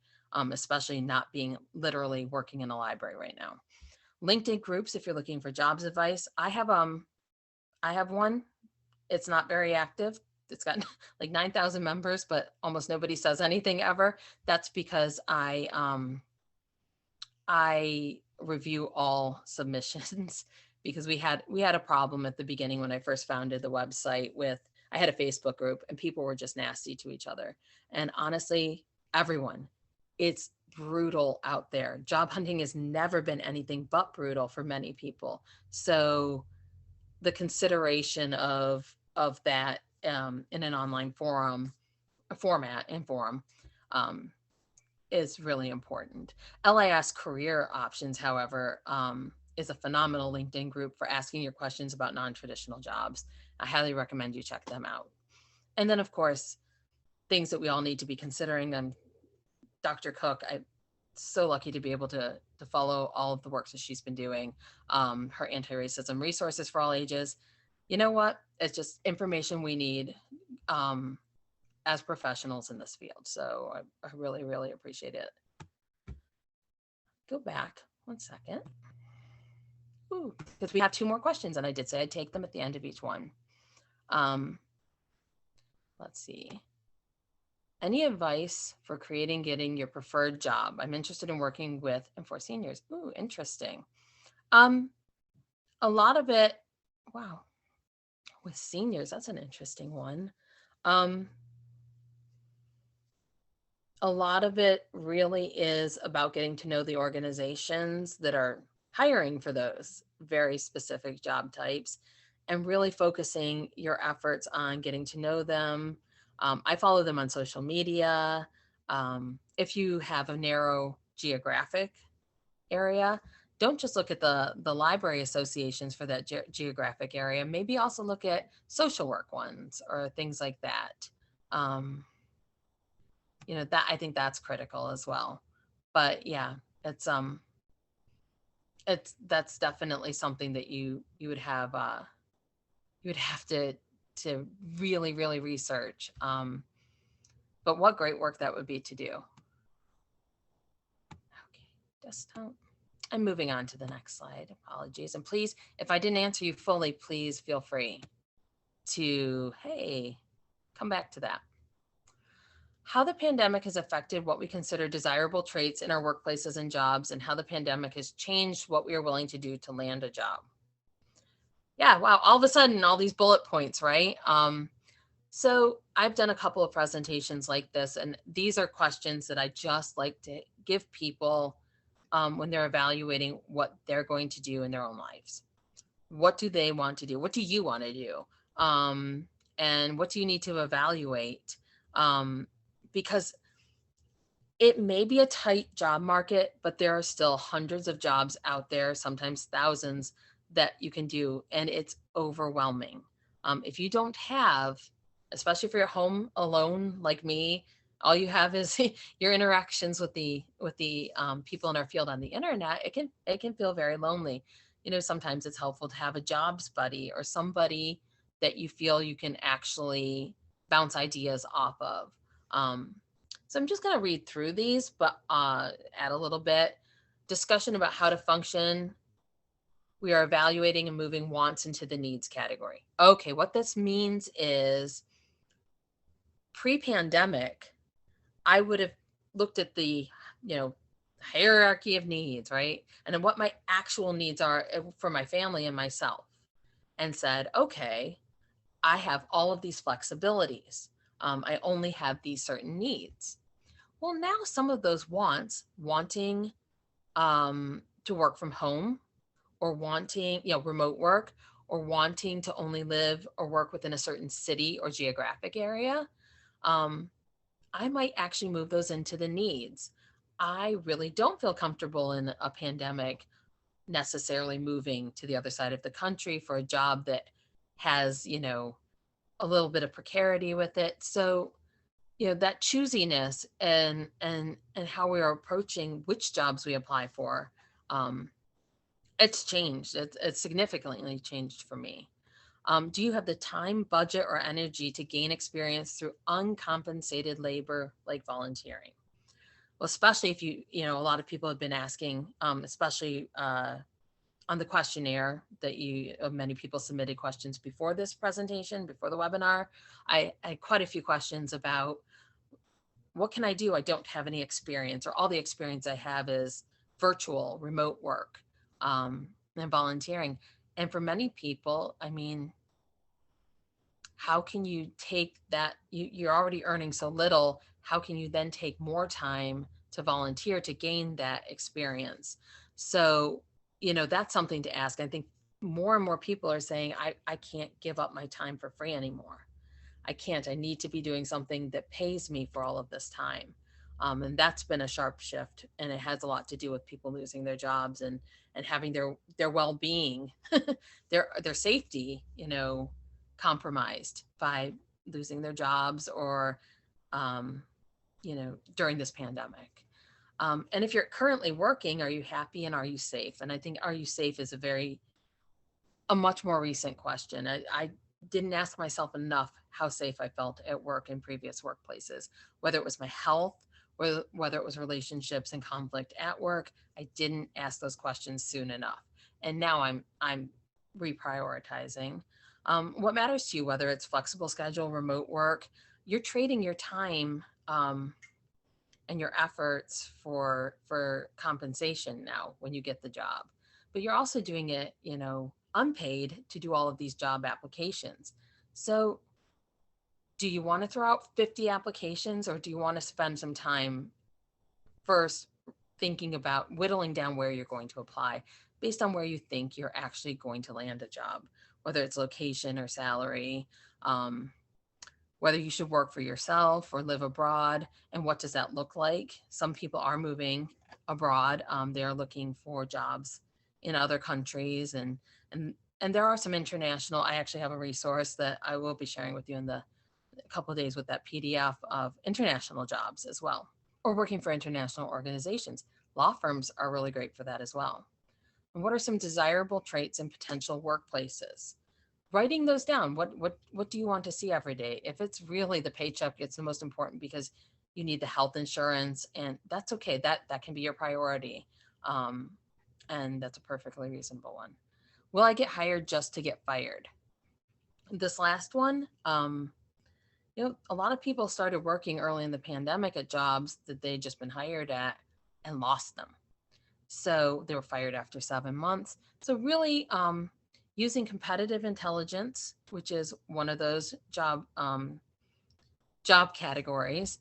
especially not being literally working in a library right now. LinkedIn groups, if you're looking for jobs advice, I have one. It's not very active. It's got like 9,000 members, but almost nobody says anything ever. That's because I review all submissions because we had a problem at the beginning when I first founded the website I had a Facebook group and people were just nasty to each other. And honestly, everyone, it's brutal out there. Job hunting has never been anything but brutal for many people. So the consideration of that in an online format is really important. LIS Career Options, however, is a phenomenal LinkedIn group for asking your questions about non-traditional jobs. I highly recommend you check them out. And then, of course, things that we all need to be considering. Dr. Cook, I'm so lucky to be able to follow all of the work that she's been doing. Her anti-racism resources for all ages. You know what? It's just information we need as professionals in this field. So I really, really appreciate it. Go back 1 second. Because we have 2 more questions and I did say I'd take them at the end of each one. Let's see. Any advice for getting your preferred job? I'm interested in working with and for seniors. Ooh, interesting. A lot of it, wow. With seniors, that's an interesting one. Um, a lot of it really is about getting to know the organizations that are hiring for those very specific job types and really focusing your efforts on getting to know them. I follow them on social media. If you have a narrow geographic area, don't just look at the library associations for that geographic area. Maybe also look at social work ones or things like that. Um, that I think that's critical as well. But yeah, it's that's definitely something that you would have you would have to really research. But what great work that would be to do. Okay, desktop. I'm moving on to the next slide. Apologies. And please, if I didn't answer you fully, please feel free to, hey, come back to that. How the pandemic has affected what we consider desirable traits in our workplaces and jobs, and how the pandemic has changed what we are willing to do to land a job. Yeah, wow, all of a sudden, all these bullet points, right? So I've done a couple of presentations like this, and these are questions that I just like to give people when they're evaluating what they're going to do in their own lives. What do they want to do? What do you want to do? And what do you need to evaluate? Because it may be a tight job market, but there are still hundreds of jobs out there, sometimes thousands, that you can do, and it's overwhelming. If you don't have, especially if you're home alone like me, all you have is your interactions with the people in our field on the internet. It can feel very lonely. Sometimes it's helpful to have a jobs buddy or somebody that you feel you can actually bounce ideas off of. So I'm just going to read through these, but add a little bit. Discussion about how to function. We are evaluating and moving wants into the needs category. Okay, what this means is pre-pandemic, I would have looked at the, hierarchy of needs, right? And then what my actual needs are for my family and myself, and said, okay, I have all of these flexibilities. I only have these certain needs. Well, now some of those wanting to work from home, or wanting, remote work, or wanting to only live or work within a certain city or geographic area, I might actually move those into the needs. I really don't feel comfortable in a pandemic necessarily moving to the other side of the country for a job that has, a little bit of precarity with it. So, that choosiness and how we are approaching which jobs we apply for, it's changed. It's significantly changed for me. Do you have the time, budget, or energy to gain experience through uncompensated labor like volunteering? Well, especially if a lot of people have been asking, especially on the questionnaire that many people submitted questions before this presentation, before the webinar. I had quite a few questions about what can I do? I don't have any experience, or all the experience I have is virtual, remote work, and volunteering. And for many people, I mean, how can you take that? You're already earning so little. How can you then take more time to volunteer to gain that experience? So, that's something to ask. I think more and more people are saying, I can't give up my time for free anymore. I can't. I need to be doing something that pays me for all of this time. And that's been a sharp shift, and it has a lot to do with people losing their jobs and having their well-being, their safety, compromised by losing their jobs or, during this pandemic. And if you're currently working, are you happy and are you safe? And I think, are you safe is a much more recent question. I didn't ask myself enough how safe I felt at work in previous workplaces, whether it was my health or whether it was relationships and conflict at work. I didn't ask those questions soon enough. And now I'm reprioritizing. What matters to you, whether it's flexible schedule, remote work, you're trading your time and your efforts for compensation now when you get the job. But you're also doing it, unpaid to do all of these job applications. So do you want to throw out 50 applications, or do you want to spend some time first thinking about whittling down where you're going to apply based on where you think you're actually going to land a job, whether it's location or salary, whether you should work for yourself or live abroad, and what does that look like? Some people are moving abroad. They're looking for jobs in other countries, and there are some international. I actually have a resource that I will be sharing with you in the couple of days with that PDF of international jobs as well, or working for international organizations. Law firms are really great for that as well. And what are some desirable traits in potential workplaces? Writing those down. What do you want to see every day? If it's really the paycheck, it's the most important because you need the health insurance, and that's okay. That can be your priority. And that's a perfectly reasonable one. Will I get hired just to get fired? This last one, a lot of people started working early in the pandemic at jobs that they'd just been hired at and lost them. So they were fired after 7 months. So really, using competitive intelligence, which is one of those job categories,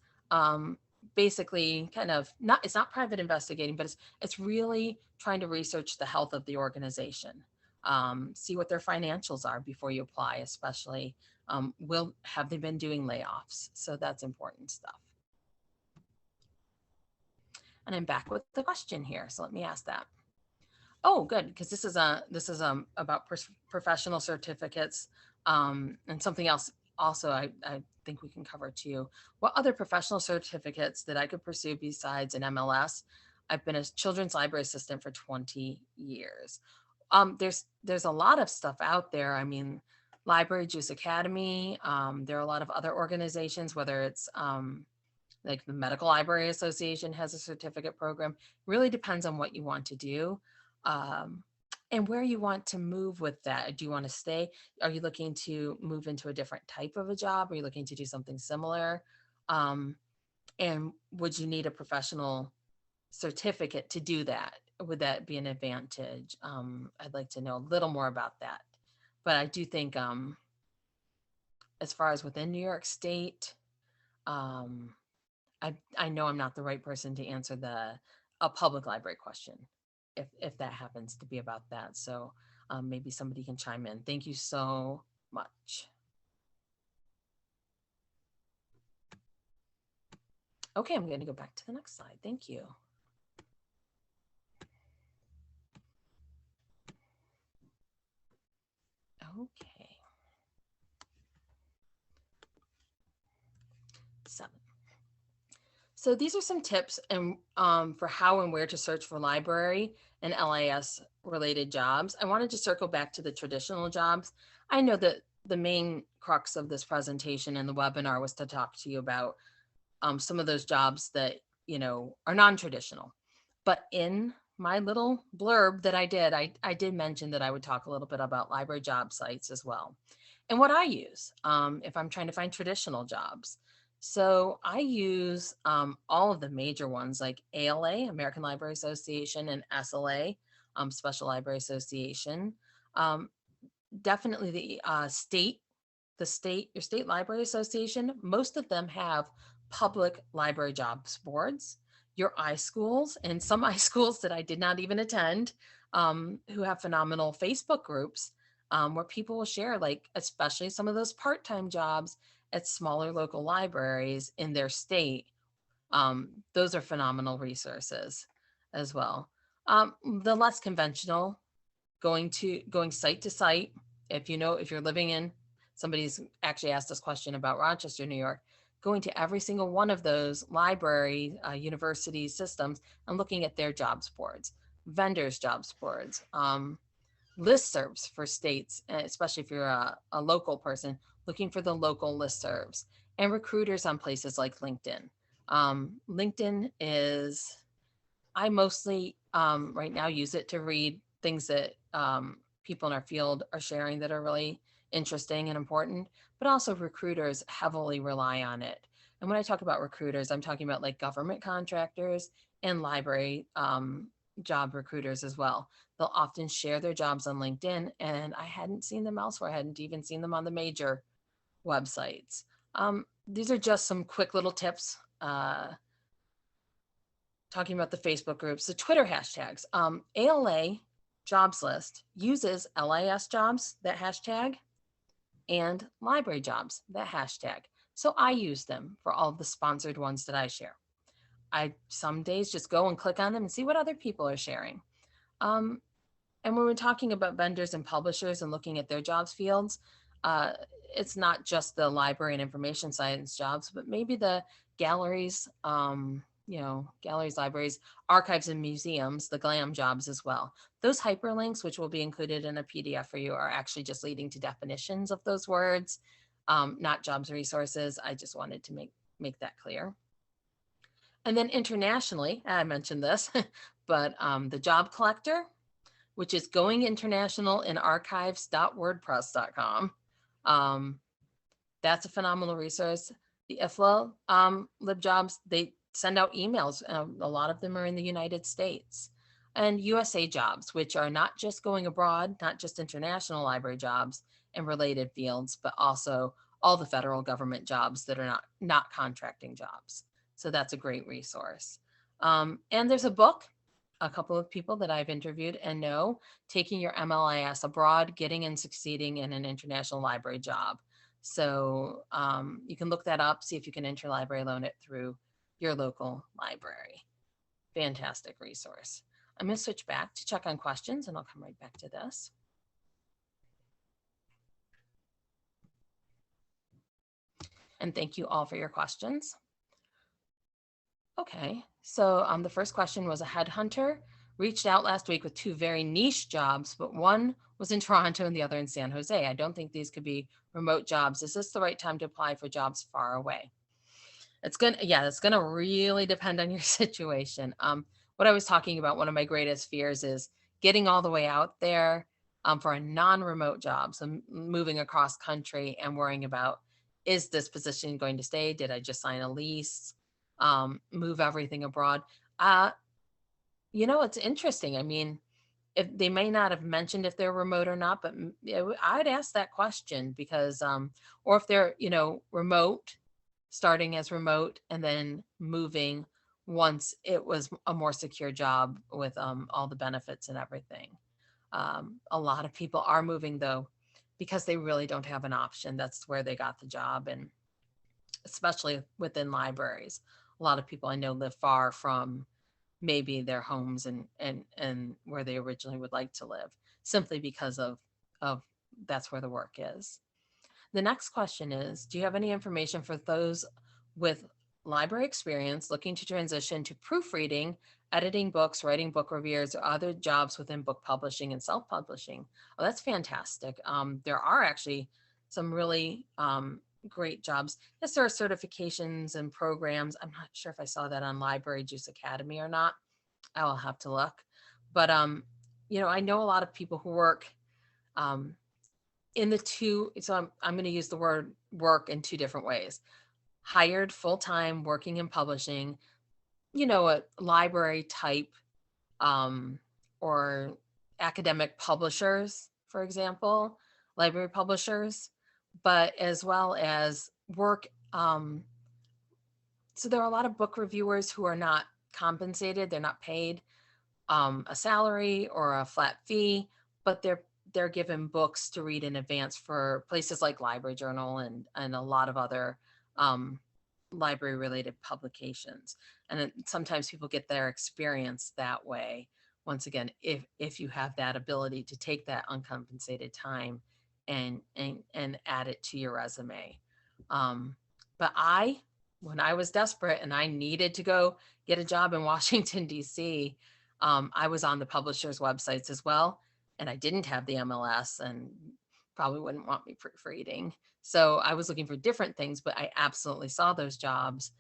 basically kind of it's not private investigating, but it's really trying to research the health of the organization, see what their financials are before you apply, especially have they been doing layoffs? So that's important stuff. And I'm back with the question here, so let me ask that. Oh, good, because this is about professional certificates, and something else also I think we can cover too. What other professional certificates that I could pursue besides an MLS? I've been a children's library assistant for 20 years. There's a lot of stuff out there. I mean, Library Juice Academy. There are a lot of other organizations, whether it's like the Medical Library Association has a certificate program. Really depends on what you want to do. And where you want to move with that. Do you want to stay? Are you looking to move into a different type of a job? Are you looking to do something similar? And would you need a professional certificate to do that? Would that be an advantage? I'd like to know a little more about that. But I do think as far as within New York State, I know I'm not the right person to answer a public library question, if that happens to be about that. So maybe somebody can chime in. Thank you so much. Okay, I'm going to go back to the next slide. Thank you. Okay. 7. So these are some tips and for how and where to search for library and LIS related jobs. I wanted to circle back to the traditional jobs. I know that the main crux of this presentation and the webinar was to talk to you about some of those jobs that, are non-traditional. But in my little blurb that I did mention that I would talk a little bit about library job sites as well, and what I use if I'm trying to find traditional jobs. So I use all of the major ones like ALA, American Library Association, and SLA, Special Library Association. Definitely the your state library association. Most of them have public library jobs boards. Your iSchools, and some iSchools that I did not even attend, who have phenomenal Facebook groups where people will share, like, especially some of those part-time jobs at smaller local libraries in their state. Those are phenomenal resources as well. The less conventional, going site to site. If you're living in, somebody's actually asked this question about Rochester, New York, going to every single one of those library, university systems and looking at their jobs boards, vendors' jobs boards, listservs for states, especially if you're a local person, looking for the local listservs, and recruiters on places like LinkedIn. LinkedIn is, I mostly right now use it to read things that people in our field are sharing that are really interesting and important, but also recruiters heavily rely on it. And when I talk about recruiters, I'm talking about like government contractors and library job recruiters as well. They'll often share their jobs on LinkedIn, and I hadn't seen them elsewhere. I hadn't even seen them on the major websites. These are just some quick little tips. Talking about the Facebook groups, the Twitter hashtags. ALA jobs list uses LIS jobs, that hashtag, and library jobs, that hashtag. So I use them for all of the sponsored ones that I share. I some days just go and click on them and see what other people are sharing. And when we're talking about vendors and publishers and looking at their jobs fields, it's not just the library and information science jobs, but maybe the galleries, galleries, libraries, archives, and museums, the GLAM jobs as well. Those hyperlinks, which will be included in a PDF for you, are actually just leading to definitions of those words, not jobs resources. I just wanted to make that clear. And then internationally, I mentioned this, but the job collector, which is going international in archives.wordpress.com. That's a phenomenal resource. The IFLA LibJobs, they send out emails. A lot of them are in the United States. And USA jobs, which are not just going abroad, not just international library jobs and related fields, but also all the federal government jobs that are not contracting jobs. So that's a great resource. And there's a book, a couple of people that I've interviewed and know, Taking Your MLIS Abroad, Getting and Succeeding in an International Library Job. So you can look that up, see if you can interlibrary loan it through your local library. Fantastic resource. I'm going to switch back to check on questions, and I'll come right back to this. And thank you all for your questions. Okay, so the first question was, a headhunter reached out last week with 2 very niche jobs, but one was in Toronto and the other in San Jose. I don't think these could be remote jobs. Is this the right time to apply for jobs far away? It's gonna really depend on your situation. What I was talking about, one of my greatest fears is getting all the way out there for a non-remote job. So moving across country and worrying about, is this position going to stay? Did I just sign a lease? Move everything abroad? It's interesting. I mean, if they may not have mentioned if they're remote or not, but I'd ask that question because, or if they're, remote, starting as remote and then moving once it was a more secure job with all the benefits and everything. A lot of people are moving though, because they really don't have an option. That's where they got the job. And especially within libraries, a lot of people I know live far from maybe their homes and where they originally would like to live, simply because of that's where the work is. The next question is, do you have any information for those with library experience looking to transition to proofreading, editing books, writing book reviews, or other jobs within book publishing and self-publishing? Oh, that's fantastic. There are actually some really great jobs. Yes, there are certifications and programs. I'm not sure if I saw that on Library Juice Academy or not. I will have to look. But, I know a lot of people who work in the two, so I'm going to use the word work in 2 different ways. Hired full-time, working in publishing, a library type or academic publishers, for example, library publishers, but as well as work. So there are a lot of book reviewers who are not compensated. They're not paid a salary or a flat fee, but they're given books to read in advance for places like Library Journal and a lot of other library related publications. And sometimes people get their experience that way. Once again, if you have that ability to take that uncompensated time and add it to your resume. But when I was desperate and I needed to go get a job in Washington, D.C., I was on the publishers' websites as well. And I didn't have the MLS and probably wouldn't want me proofreading. So I was looking for different things, but I absolutely saw those jobs.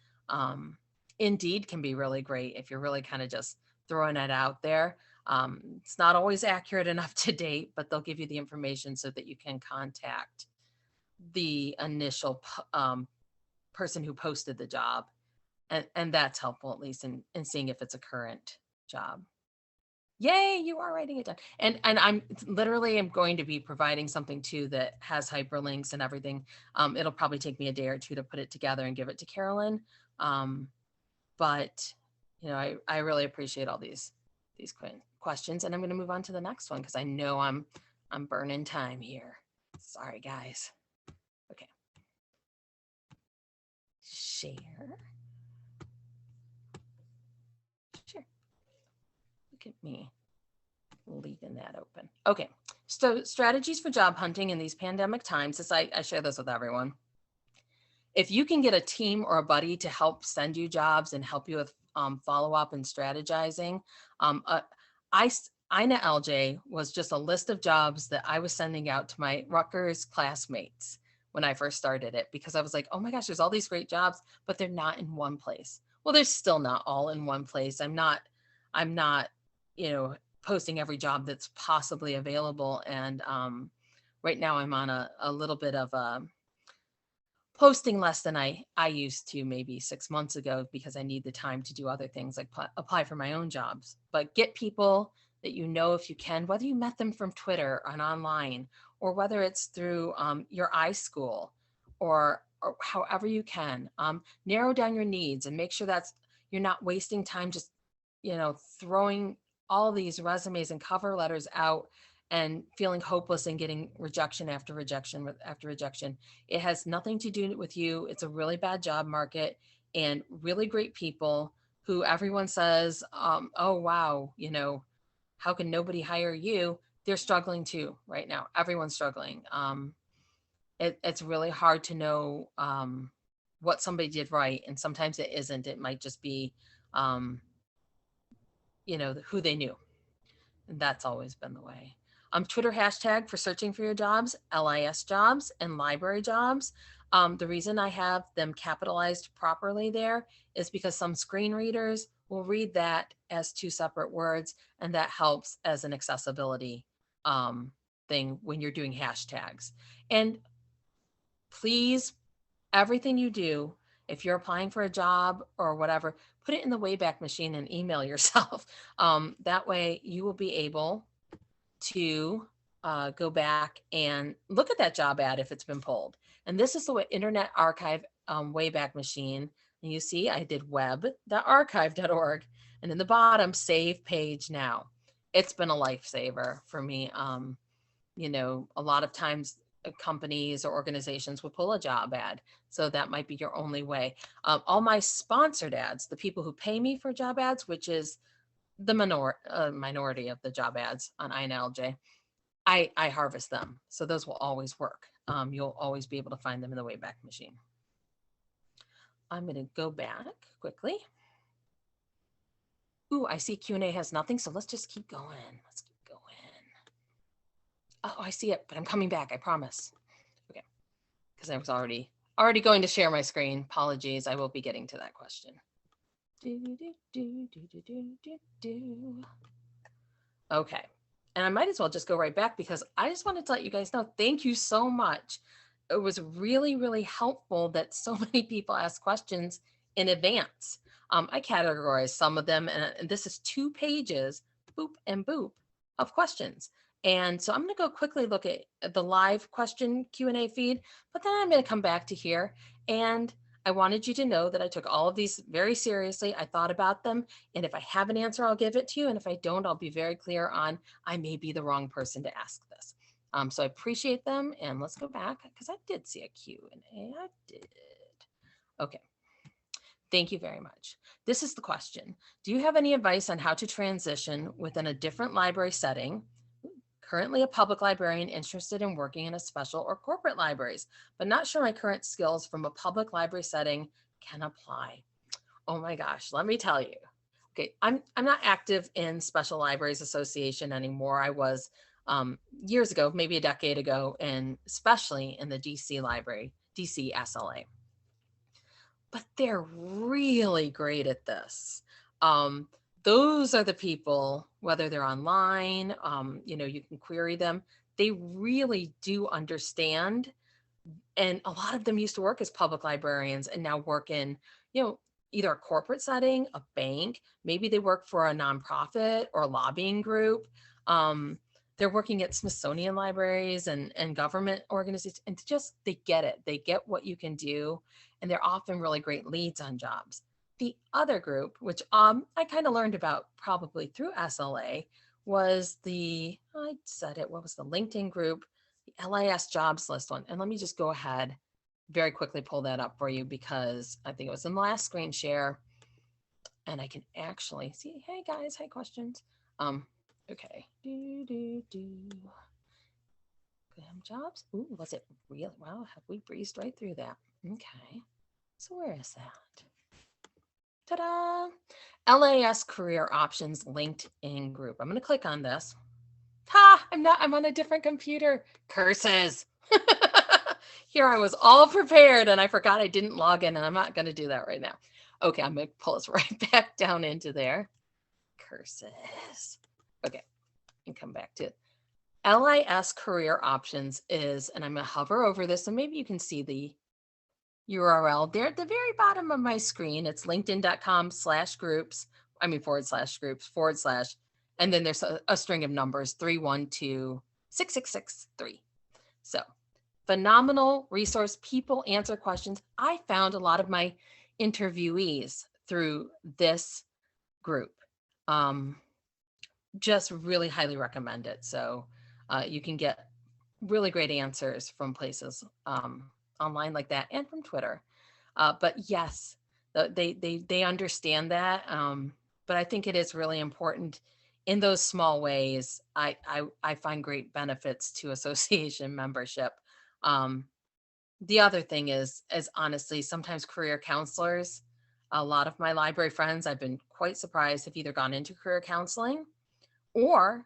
Indeed can be really great if you're really kind of just throwing it out there. It's not always accurate and up to date, but they'll give you the information so that you can contact the initial person who posted the job. And that's helpful, at least in seeing if it's a current job. Yay, you are writing it down. And I'm literally am going to be providing something too that has hyperlinks and everything. It'll probably take me a day or two to put it together and give it to Carolyn. But you know, I really appreciate all these questions, and I'm going to move on to the next one because I know I'm burning time here. Sorry, guys. Okay. Share. Look at me leaving that open. Okay, so strategies for job hunting in these pandemic times. As I share this with everyone. If you can get a team or a buddy to help send you jobs and help you with follow-up and strategizing, INA LJ was just a list of jobs that I was sending out to my Rutgers classmates when I first started it, because I was like, oh my gosh, there's all these great jobs, but they're not in one place. Well, they're still not all in one place. I'm not, you know, posting every job that's possibly available. And right now I'm on a little bit of a posting less than I used to maybe 6 months ago, because I need the time to do other things like apply for my own jobs. But get people that you know, if you can, whether you met them from Twitter and online, or whether it's through your iSchool or however you can. Narrow down your needs and make sure that's you're not wasting time just, you know, throwing all these resumes and cover letters out and feeling hopeless and getting rejection after rejection after rejection. It has nothing to do with you. It's a really bad job market, and really great people who everyone says, oh, wow, you know, how can nobody hire you? They're struggling too right now. Everyone's struggling. It's really hard to know what somebody did right. And sometimes it isn't. It might just be, you know, who they knew. And that's always been the way. Twitter hashtag for searching for your jobs, LIS jobs and library jobs. The reason I have them capitalized properly there is because some screen readers will read that as two separate words, and that helps as an accessibility thing when you're doing hashtags. And please, everything you do, if you're applying for a job or whatever, put it in the Wayback Machine and email yourself. That way you will be able to go back and look at that job ad if it's been pulled. And this is the Internet Archive Wayback Machine. And you see I did web.archive.org, and in the bottom, save page now. It's been a lifesaver for me. You know, a lot of times companies or organizations will pull a job ad. So that might be your only way. All my sponsored ads, the people who pay me for job ads, which is the minority of the job ads on INLJ, I harvest them. So those will always work. You'll always be able to find them in the Wayback Machine. I'm going to go back quickly. Ooh, I see Q&A has nothing. So let's just keep going. Let's keep going. Oh, I see it, but I'm coming back. I promise. Okay. Because I was already going to share my screen. Apologies. I will be getting to that question. Okay. And I might as well just go right back, because I just wanted to let you guys know, thank you so much. It was really, really helpful that so many people asked questions in advance. I categorized some of them, and this is 2 pages, boop and boop, of questions. And so I'm going to go quickly look at the live question Q&A feed, but then I'm going to come back to here. And I wanted you to know that I took all of these very seriously. I thought about them, and if I have an answer, I'll give it to you. And if I don't, I'll be very clear on I may be the wrong person to ask this. So I appreciate them, and let's go back, because I did see a Q&A. I did. Okay. Thank you very much. This is the question. Do you have any advice on how to transition within a different library setting? Currently a public librarian interested in working in a special or corporate libraries, but not sure my current skills from a public library setting can apply. Oh my gosh, let me tell you. Okay, I'm not active in Special Libraries Association anymore. I was years ago, maybe a decade ago, and especially in the DC library, DC SLA. But they're really great at this. Those are the people, whether they're online, you know, you can query them. They really do understand. And a lot of them used to work as public librarians and now work in, you know, either a corporate setting, a bank, maybe they work for a nonprofit or a lobbying group. They're working at Smithsonian libraries and government organizations, and they get it. They get what you can do, and they're often really great leads on jobs. The other group, which I kind of learned about probably through SLA, was what was the LinkedIn group, the LIS jobs list one. And let me just go ahead, very quickly pull that up for you, because I think it was in the last screen share, and I can actually see, hey guys, hey questions. Okay. Jobs. Ooh, was it real? Wow, have we breezed right through that? Okay. So where is that? Ta-da! LIS Career Options LinkedIn group. I'm going to click on this. I'm on a different computer. Curses. Here I was all prepared and I forgot I didn't log in, and I'm not going to do that right now. Okay, I'm going to pull us right back down into there. Curses. Okay, and come back to it. LIS Career Options is, and I'm going to hover over this so maybe you can see the URL there at the very bottom of my screen. It's linkedin.com/groups, /groups/ and then there's a string of numbers, 312-666-3. So phenomenal resource. People answer questions. I found a lot of my interviewees through this group. Just really highly recommend it. So you can get really great answers from places online like that, and from Twitter. But yes, they understand that. But I think it is really important in those small ways. I find great benefits to association membership. The other thing is honestly, sometimes career counselors, a lot of my library friends, I've been quite surprised, have either gone into career counseling or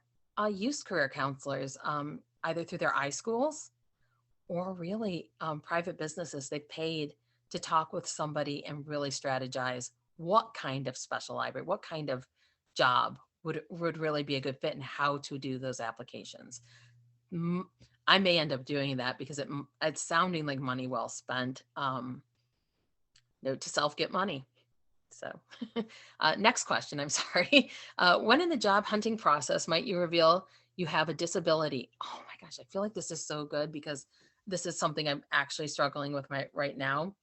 used career counselors, either through their iSchools or really private businesses. They paid to talk with somebody and really strategize what kind of special library, what kind of job would really be a good fit, and how to do those applications. I may end up doing that because it's sounding like money well spent. Note to self, get money. So next question, I'm sorry. When in the job hunting process might you reveal you have a disability? Oh my gosh, I feel like this is so good, because this is something I'm actually struggling with right now.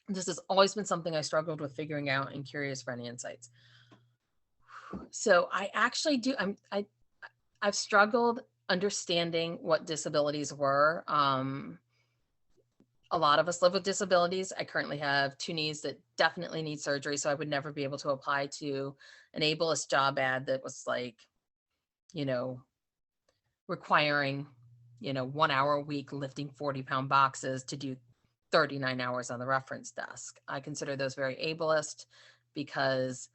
This has always been something I struggled with figuring out, and curious for any insights. So I actually do, I've struggled understanding what disabilities were. A lot of us live with disabilities. I currently have 2 knees that definitely need surgery, so I would never be able to apply to an ableist job ad that was like, requiring, 1 hour a week lifting 40-pound boxes to do 39 hours on the reference desk. I consider those very ableist, because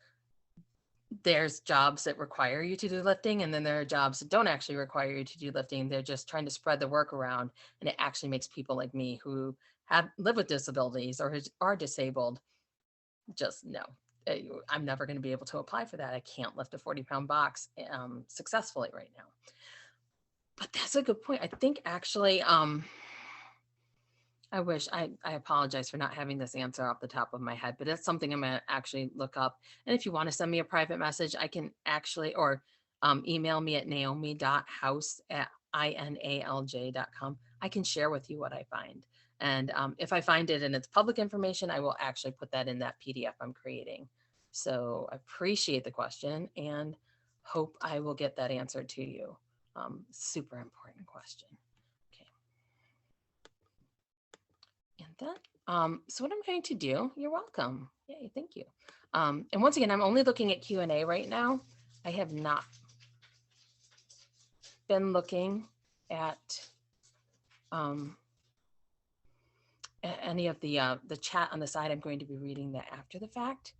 there's jobs that require you to do lifting, and then there are jobs that don't actually require you to do lifting. They're just trying to spread the work around, and it actually makes people like me who live with disabilities or are disabled just no. I'm never going to be able to apply for that. I can't lift a 40-pound box successfully right now. But that's a good point. I think actually, I wish I apologize for not having this answer off the top of my head, but it's something I'm going to actually look up. And if you want to send me a private message, I can actually, or email me at naomi.house@inalj.com. I can share with you what I find. And if I find it and it's public information, I will actually put that in that PDF I'm creating. So I appreciate the question and hope I will get that answer to you. Super important question. And that, so what I'm going to do, you're welcome. Yay, thank you. And once again, I'm only looking at Q&A right now. I have not been looking at any of the chat on the side. I'm going to be reading that after the fact.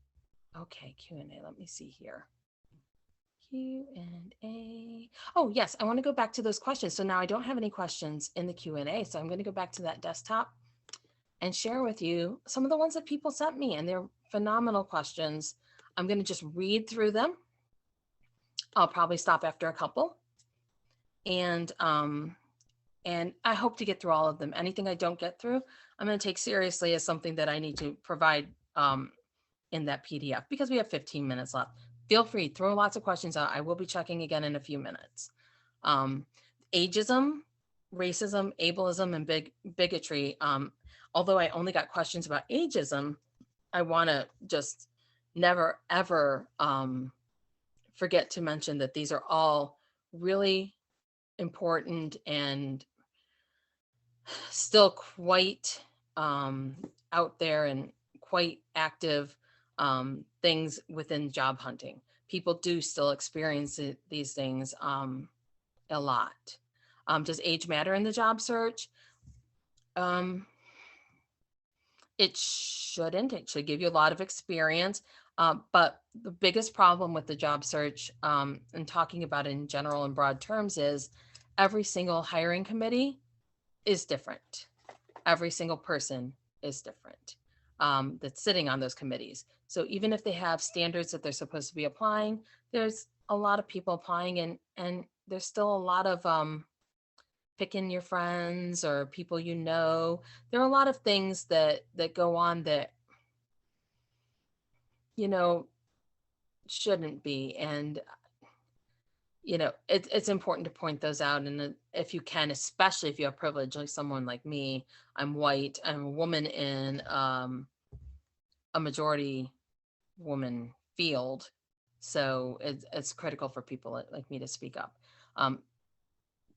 Okay, Q&A, let me see here. Q&A. Oh, yes, I want to go back to those questions. So now I don't have any questions in the Q&A, so I'm going to go back to that desktop and share with you some of the ones that people sent me, and they're phenomenal questions. I'm going to just read through them. I'll probably stop after a couple, and I hope to get through all of them. Anything I don't get through, I'm going to take seriously as something that I need to provide in that PDF because we have 15 minutes left. Feel free, throw lots of questions out. I will be checking again in a few minutes. Ageism, racism, ableism, and bigotry. Although I only got questions about ageism, I want to just never, ever forget to mention that these are all really important and still quite out there and quite active things within job hunting. People do still experience these things a lot. Does age matter in the job search? It shouldn't. It should give you a lot of experience. But the biggest problem with the job search, and talking about it in general and broad terms, is every single hiring committee is different. Every single person is different that's sitting on those committees. So even if they have standards that they're supposed to be applying, there's a lot of people applying, and there's still a lot of picking your friends or people you know. There are a lot of things that go on that, you know, shouldn't be. And, you know, it's important to point those out. And if you can, especially if you have privilege, like someone like me, I'm white, I'm a woman in a majority woman field. So it's critical for people like me to speak up.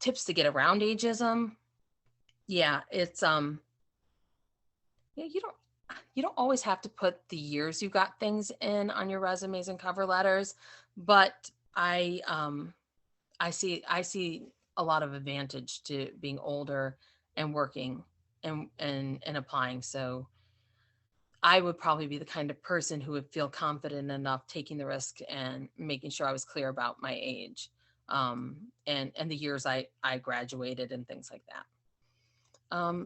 Tips to get around ageism. Yeah, it's yeah, you don't always have to put the years you got things in on your resumes and cover letters, but I see a lot of advantage to being older and working and applying. So I would probably be the kind of person who would feel confident enough taking the risk and making sure I was clear about my age and the years I graduated and things like that.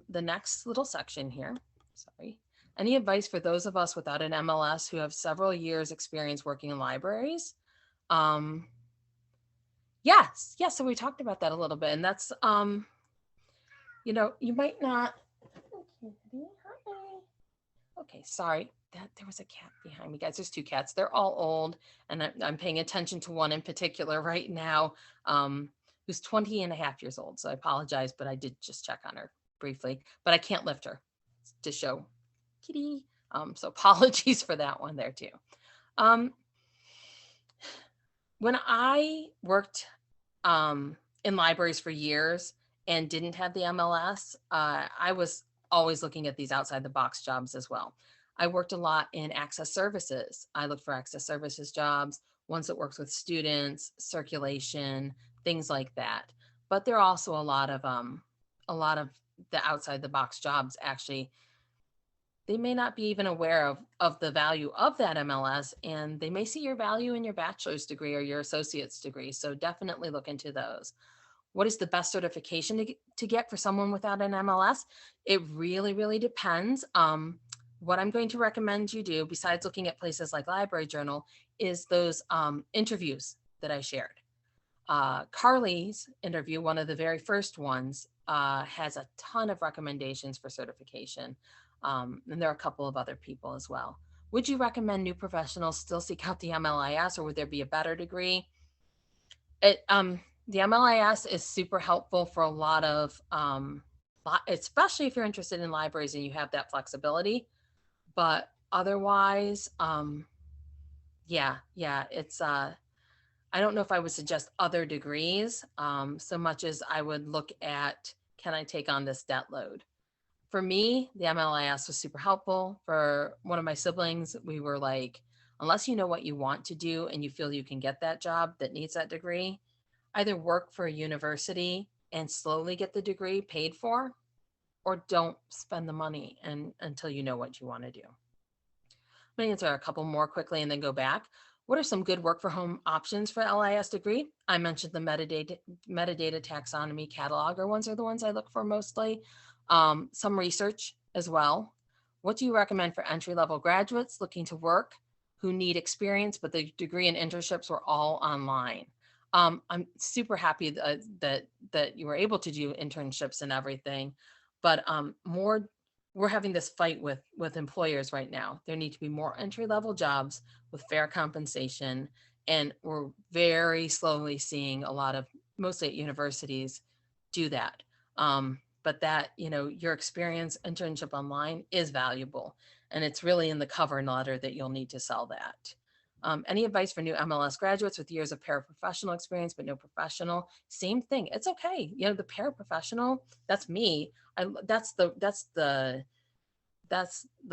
The next little section here, sorry. Any advice for those of us without an MLS who have several years experience working in libraries? Yes. So we talked about that a little bit, and that's, you know, you might not, okay, sorry, that there was a cat behind me, guys. There's two cats. They're all old, and I'm paying attention to one in particular right now, who's 20 and a half years old. So I apologize, but I did just check on her briefly, but I can't lift her to show kitty. So apologies for that one there too. When I worked in libraries for years and didn't have the MLS, I was always looking at these outside the box jobs as well. I worked a lot in access services. I looked for access services jobs, ones that works with students, circulation, things like that. But there are also a lot of the outside the box jobs. Actually, they may not be even aware of the value of that MLS, and they may see your value in your bachelor's degree or your associate's degree. So definitely look into those. What is the best certification to get for someone without an MLS? It really, really depends. What I'm going to recommend you do, besides looking at places like Library Journal, is those interviews that I shared. Carly's interview, one of the very first ones, has a ton of recommendations for certification. And there are a couple of other people as well. Would you recommend new professionals still seek out the MLIS, or would there be a better degree? The MLIS is super helpful for a lot of, especially if you're interested in libraries and you have that flexibility. But otherwise, yeah, it's, I don't know if I would suggest other degrees so much as I would look at, can I take on this debt load? For me, the MLIS was super helpful. For one of my siblings, we were like, unless you know what you want to do and you feel you can get that job that needs that degree, either work for a university and slowly get the degree paid for, or don't spend the money until you know what you want to do. I'm going to answer a couple more quickly and then go back. What are some good work for home options for LIS degree? I mentioned the metadata taxonomy catalog, or ones are the ones I look for mostly. Some research as well. What do you recommend for entry-level graduates looking to work who need experience, but the degree and internships were all online? I'm super happy that you were able to do internships and everything, but more we're having this fight with employers right now. There need to be more entry-level jobs with fair compensation. And we're very slowly seeing a lot of, mostly at universities, do that. But that, your experience internship online is valuable. And it's really in the cover letter that you'll need to sell that. Any advice for new MLS graduates with years of paraprofessional experience, but no professional? Same thing. It's okay. The paraprofessional, that's me. That's the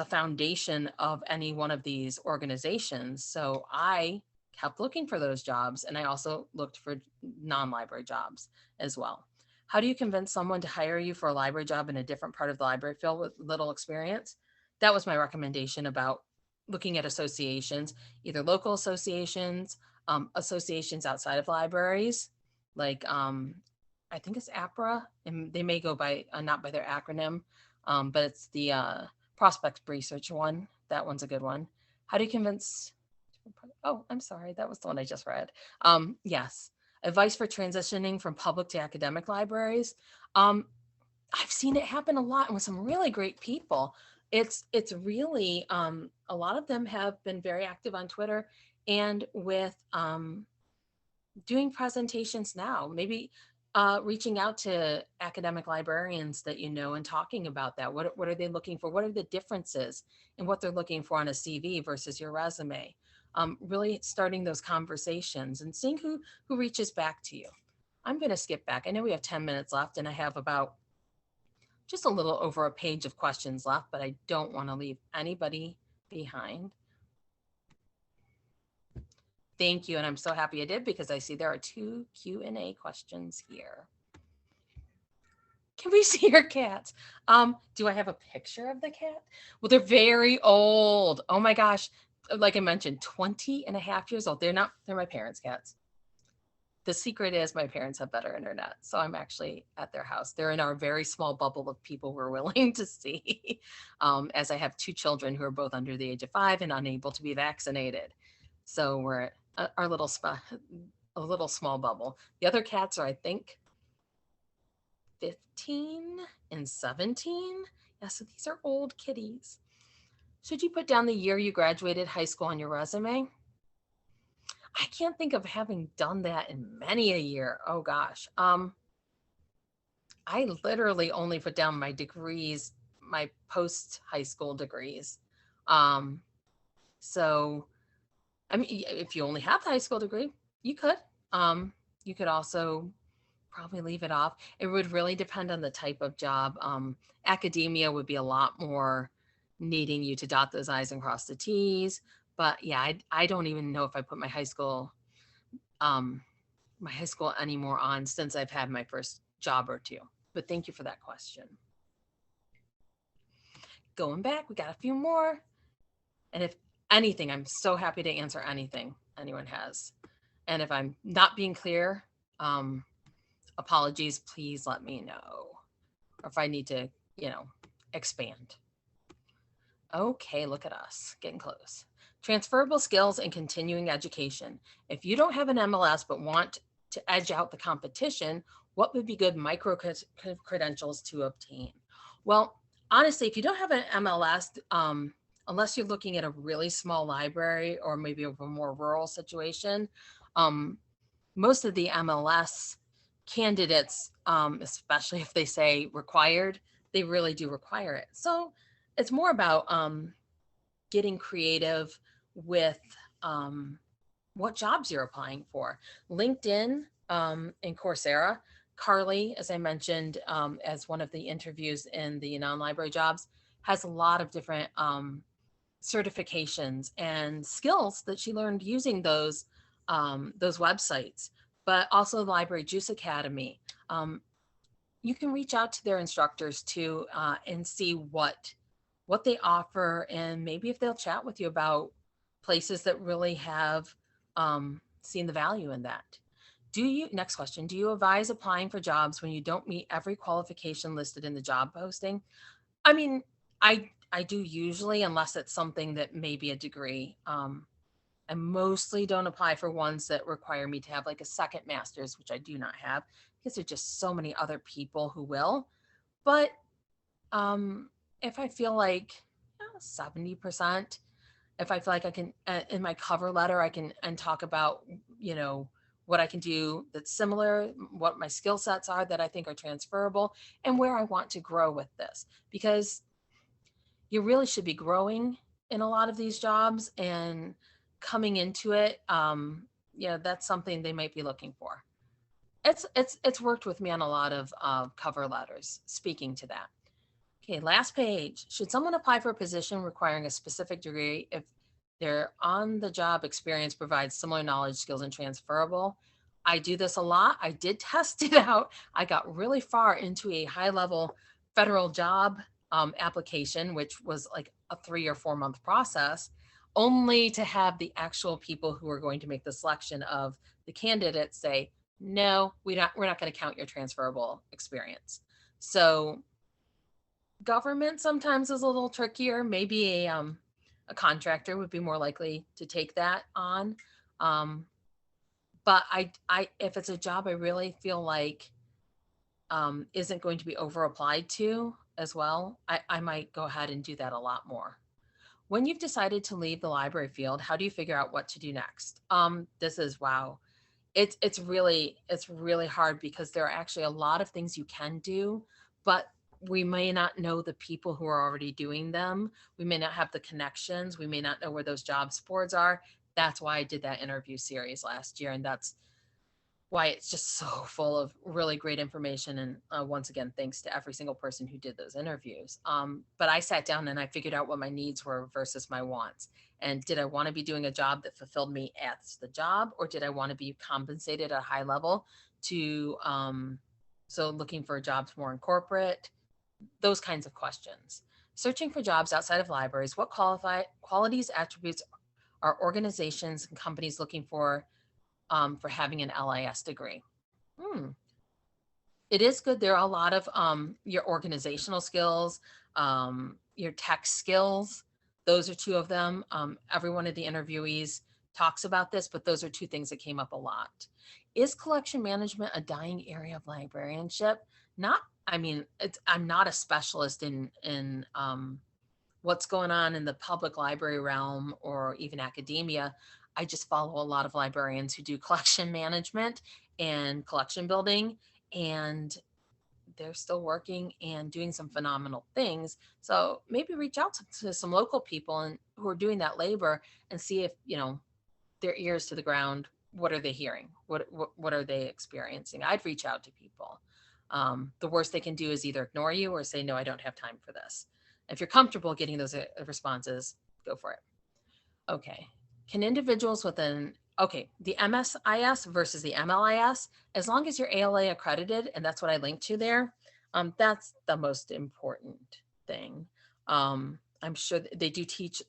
foundation of any one of these organizations. So I kept looking for those jobs, and I also looked for non-library jobs as well. How do you convince someone to hire you for a library job in a different part of the library field with little experience? That was my recommendation about looking at associations, either local associations, associations outside of libraries, like I think it's APRA, and they may go by not by their acronym, but it's the prospect research one. That one's a good one. How do you convince? Oh, I'm sorry. That was the one I just read. Yes. Advice for transitioning from public to academic libraries. I've seen it happen a lot with some really great people. It's really, a lot of them have been very active on Twitter and with doing presentations now, maybe reaching out to academic librarians that and talking about that. What are they looking for? What are the differences in what they're looking for on a CV versus your resume? Really starting those conversations and seeing who reaches back to you. I'm going to skip back. I know we have 10 minutes left and I have about just a little over a page of questions left, but I don't want to leave anybody behind. Thank you. And I'm so happy I did because I see there are 2 Q&A questions here. Can we see your cats? Do I have a picture of the cat? Well, they're very old. Oh my gosh. Like I mentioned, 20 and a half years old. They're my parents' cats. The secret is my parents have better internet. So I'm actually at their house. They're in our very small bubble of people we're willing to see, as I have 2 children who are both under the age of 5 and unable to be vaccinated. So we're at our little small bubble. The other cats are, I think, 15 and 17. Yeah, so these are old kitties. Should you put down the year you graduated high school on your resume? I can't think of having done that in many a year. Oh gosh. I literally only put down my degrees, my post high school degrees. So, I mean, if you only have the high school degree, you could. You could also probably leave it off. It would really depend on the type of job. Academia would be a lot more needing you to dot those I's and cross the T's. But yeah, I don't even know if I put my high school anymore on since I've had my first job or 2. But thank you for that question. Going back, we got a few more. And if anything, I'm so happy to answer anything anyone has. And if I'm not being clear, apologies, please let me know. Or if I need to, expand. Okay, look at us, getting close. Transferable skills and continuing education. If you don't have an MLS but want to edge out the competition, what would be good micro credentials to obtain? Well, honestly, if you don't have an MLS, unless you're looking at a really small library or maybe a more rural situation, most of the MLS candidates, especially if they say required, they really do require it. So it's more about getting creative with what jobs you're applying for. LinkedIn and Coursera. Carly, as I mentioned, as one of the interviews in the non-library jobs, has a lot of different certifications and skills that she learned using those websites. But also the Library Juice Academy. You can reach out to their instructors too and see what they offer, and maybe if they'll chat with you about places that really have seen the value in that. Next question, do you advise applying for jobs when you don't meet every qualification listed in the job posting? I mean, I do usually, unless it's something that may be a degree. I mostly don't apply for ones that require me to have like a second master's, which I do not have, because there's just so many other people who will. But if I feel like 70%, if I feel like I can, in my cover letter, I can and talk about, you know, what I can do that's similar, what my skill sets are that I think are transferable, and where I want to grow with this. Because you really should be growing in a lot of these jobs, and coming into it, yeah, that's something they might be looking for. It's worked with me on a lot of cover letters, speaking to that. Okay, last page. Should someone apply for a position requiring a specific degree if their on the job experience provides similar knowledge, skills, and transferable? I do this a lot. I did test it out. I got really far into a high level federal job application, which was like a 3 or 4 month process, only to have the actual people who are going to make the selection of the candidates say, no, we're not going to count your transferable experience. So government sometimes is a little trickier. Maybe a contractor would be more likely to take that on. But if it's a job I really feel like isn't going to be over applied to as well, I might go ahead and do that a lot more. When you've decided to leave the library field, how do you figure out what to do next? This is wow. It's really hard because there are actually a lot of things you can do, but we may not know the people who are already doing them. We may not have the connections. We may not know where those jobs boards are. That's why I did that interview series last year, and that's why it's just so full of really great information. And once again, thanks to every single person who did those interviews. But I sat down and I figured out what my needs were versus my wants. And did I want to be doing a job that fulfilled me at the job, or did I want to be compensated at a high level to, so looking for jobs more in corporate, those kinds of questions. Searching for jobs outside of libraries, what qualities, attributes are organizations and companies looking for having an LIS degree? It is good. There are a lot of your organizational skills, your tech skills. Those are two of them. Every one of the interviewees talks about this, but those are two things that came up a lot. Is collection management a dying area of librarianship? Not, I mean, I'm not a specialist in what's going on in the public library realm or even academia. I just follow a lot of librarians who do collection management and collection building, and they're still working and doing some phenomenal things. So maybe reach out to some local people and who are doing that labor and see if, you know, their ears to the ground. What are they hearing? What are they experiencing? I'd reach out to people. The worst they can do is either ignore you or say, no, I don't have time for this. If you're comfortable getting those responses, go for it. Okay. Can individuals with the MSIS versus the MLIS, as long as you're ALA accredited, and that's what I linked to there, that's the most important thing. I'm sure they do teach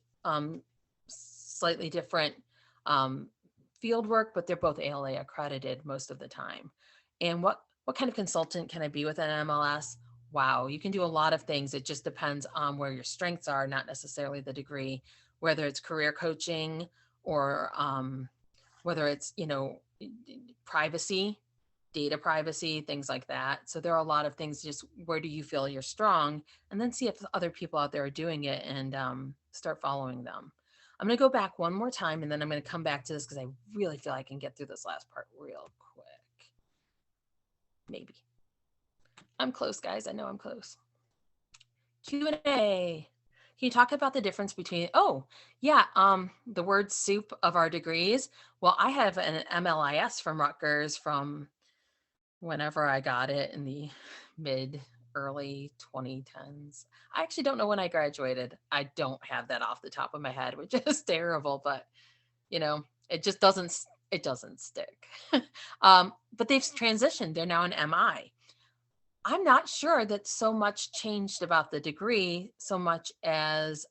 slightly different field work, but they're both ALA accredited most of the time. And what kind of consultant can I be with an MLS? Wow, you can do a lot of things. It just depends on where your strengths are, not necessarily the degree, whether it's career coaching or whether it's, you know, privacy, data privacy, things like that. So there are a lot of things, just where do you feel you're strong, and then see if other people out there are doing it and start following them. I'm going to go back one more time and then I'm going to come back to this because I really feel I can get through this last part real quick. Maybe. I'm close, guys. I know I'm close. Q&A. Can you talk about the difference between, the word soup of our degrees? Well, I have an MLIS from Rutgers from whenever I got it in the early 2010s. I actually don't know when I graduated. I don't have that off the top of my head, which is terrible, but you know, it just doesn't stick. But they've transitioned. They're now an MI. I'm not sure that so much changed about the degree so much as,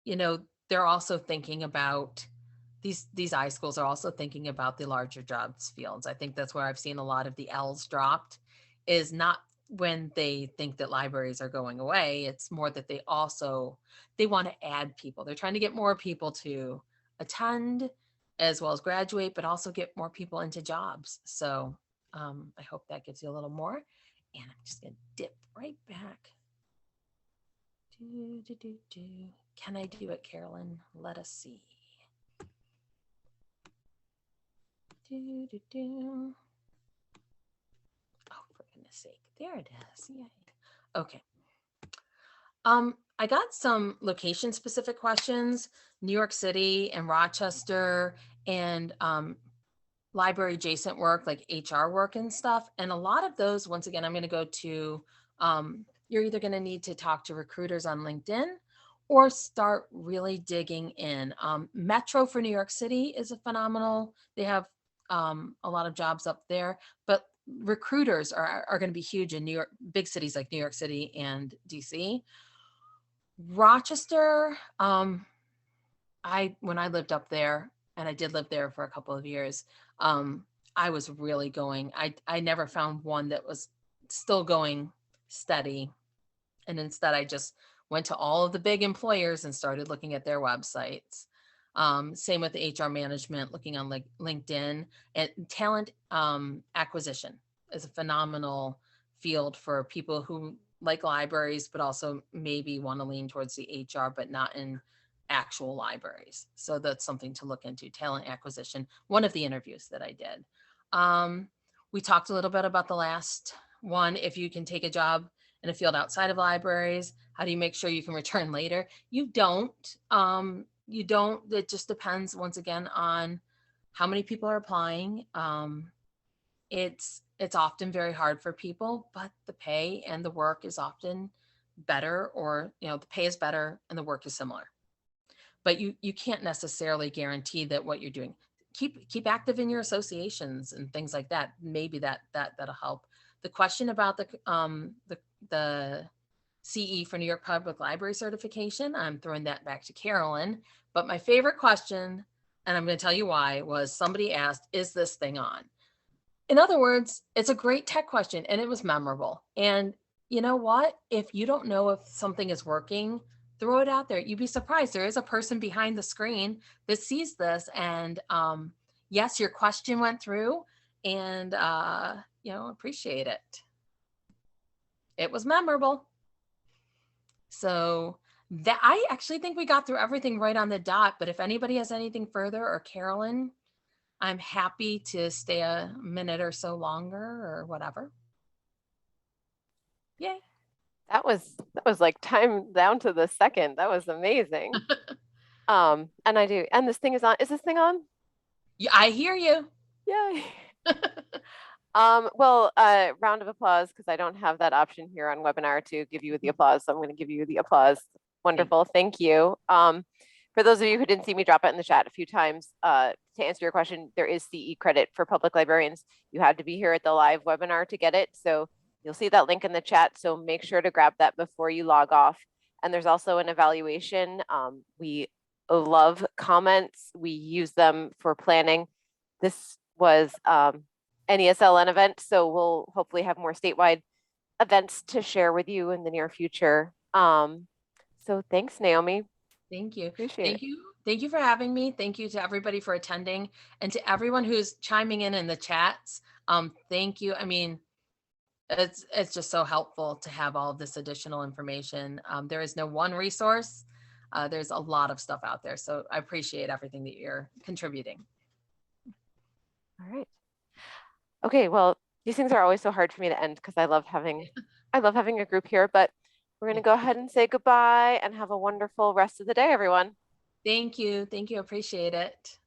you know, they're also thinking about these I schools are also thinking about the larger jobs fields. I think that's where I've seen a lot of the L's dropped, is not when they think that libraries are going away. It's more that they want to add people. They're trying to get more people to attend as well as graduate, but also get more people into jobs. So I hope that gives you a little more. And I'm just going to dip right back Can I do it, Carolyn? Let us see. Oh, for goodness sake. There it is. Yay. Okay. I got some location specific questions, New York City and Rochester and library adjacent work like HR work and stuff. And a lot of those, once again, I'm going to go to, you're either going to need to talk to recruiters on LinkedIn or start really digging in. Metro for New York City is a phenomenal, they have a lot of jobs up there, but recruiters are going to be huge in New York, big cities like New York City and DC. Rochester, when I lived up there, and I did live there for a couple of years, I was really going, I never found one that was still going steady. And instead I just went to all of the big employers and started looking at their websites. Same with the HR management, looking on like LinkedIn, and talent acquisition is a phenomenal field for people who like libraries, but also maybe want to lean towards the HR, but not in actual libraries. So that's something to look into, talent acquisition, one of the interviews that I did. We talked a little bit about the last one. If you can take a job in a field outside of libraries, how do you make sure you can return later? You don't, it just depends once again on how many people are applying. It's often very hard for people, but the pay and the work is often better, or, the pay is better and the work is similar. But you can't necessarily guarantee that what you're doing. Keep active in your associations and things like that. Maybe that'll help. The question about the CE for New York Public Library certification, I'm throwing that back to Carolyn. But my favorite question, and I'm going to tell you why, was somebody asked, is this thing on? In other words, it's a great tech question and it was memorable. And you know what? If you don't know if something is working, throw it out there. You'd be surprised. There is a person behind the screen that sees this. And yes, your question went through, and appreciate it. It was memorable. So that, I actually think we got through everything right on the dot. But if anybody has anything further, or Carolyn, I'm happy to stay a minute or so longer or whatever. Yay.
That was like time down to the second. That was amazing. And this thing is on. Is this thing on?
Yeah, I hear you.
Yay. Round of applause, because I don't have that option here on webinar to give you the applause. So I'm going to give you the applause. Wonderful. Thank you. For those of you who didn't see me drop it in the chat a few times, to answer your question, there is CE credit for public librarians. You had to be here at the live webinar to get it. So you'll see that link in the chat. So make sure to grab that before you log off. And there's also an evaluation. We love comments. We use them for planning. This was an ESLN event, so we'll hopefully have more statewide events to share with you in the near future. So thanks, Naomi.
Thank you.
Appreciate it.
Thank you for having me. Thank you to everybody for attending, and to everyone who's chiming in the chats. Thank you. I mean, it's just so helpful to have all of this additional information. There is no one resource. There's a lot of stuff out there. So I appreciate everything that you're contributing.
All right. Okay, well, these things are always so hard for me to end because I love having a group here, but we're going to go ahead and say goodbye and have a wonderful rest of the day, everyone.
Thank you. Appreciate it.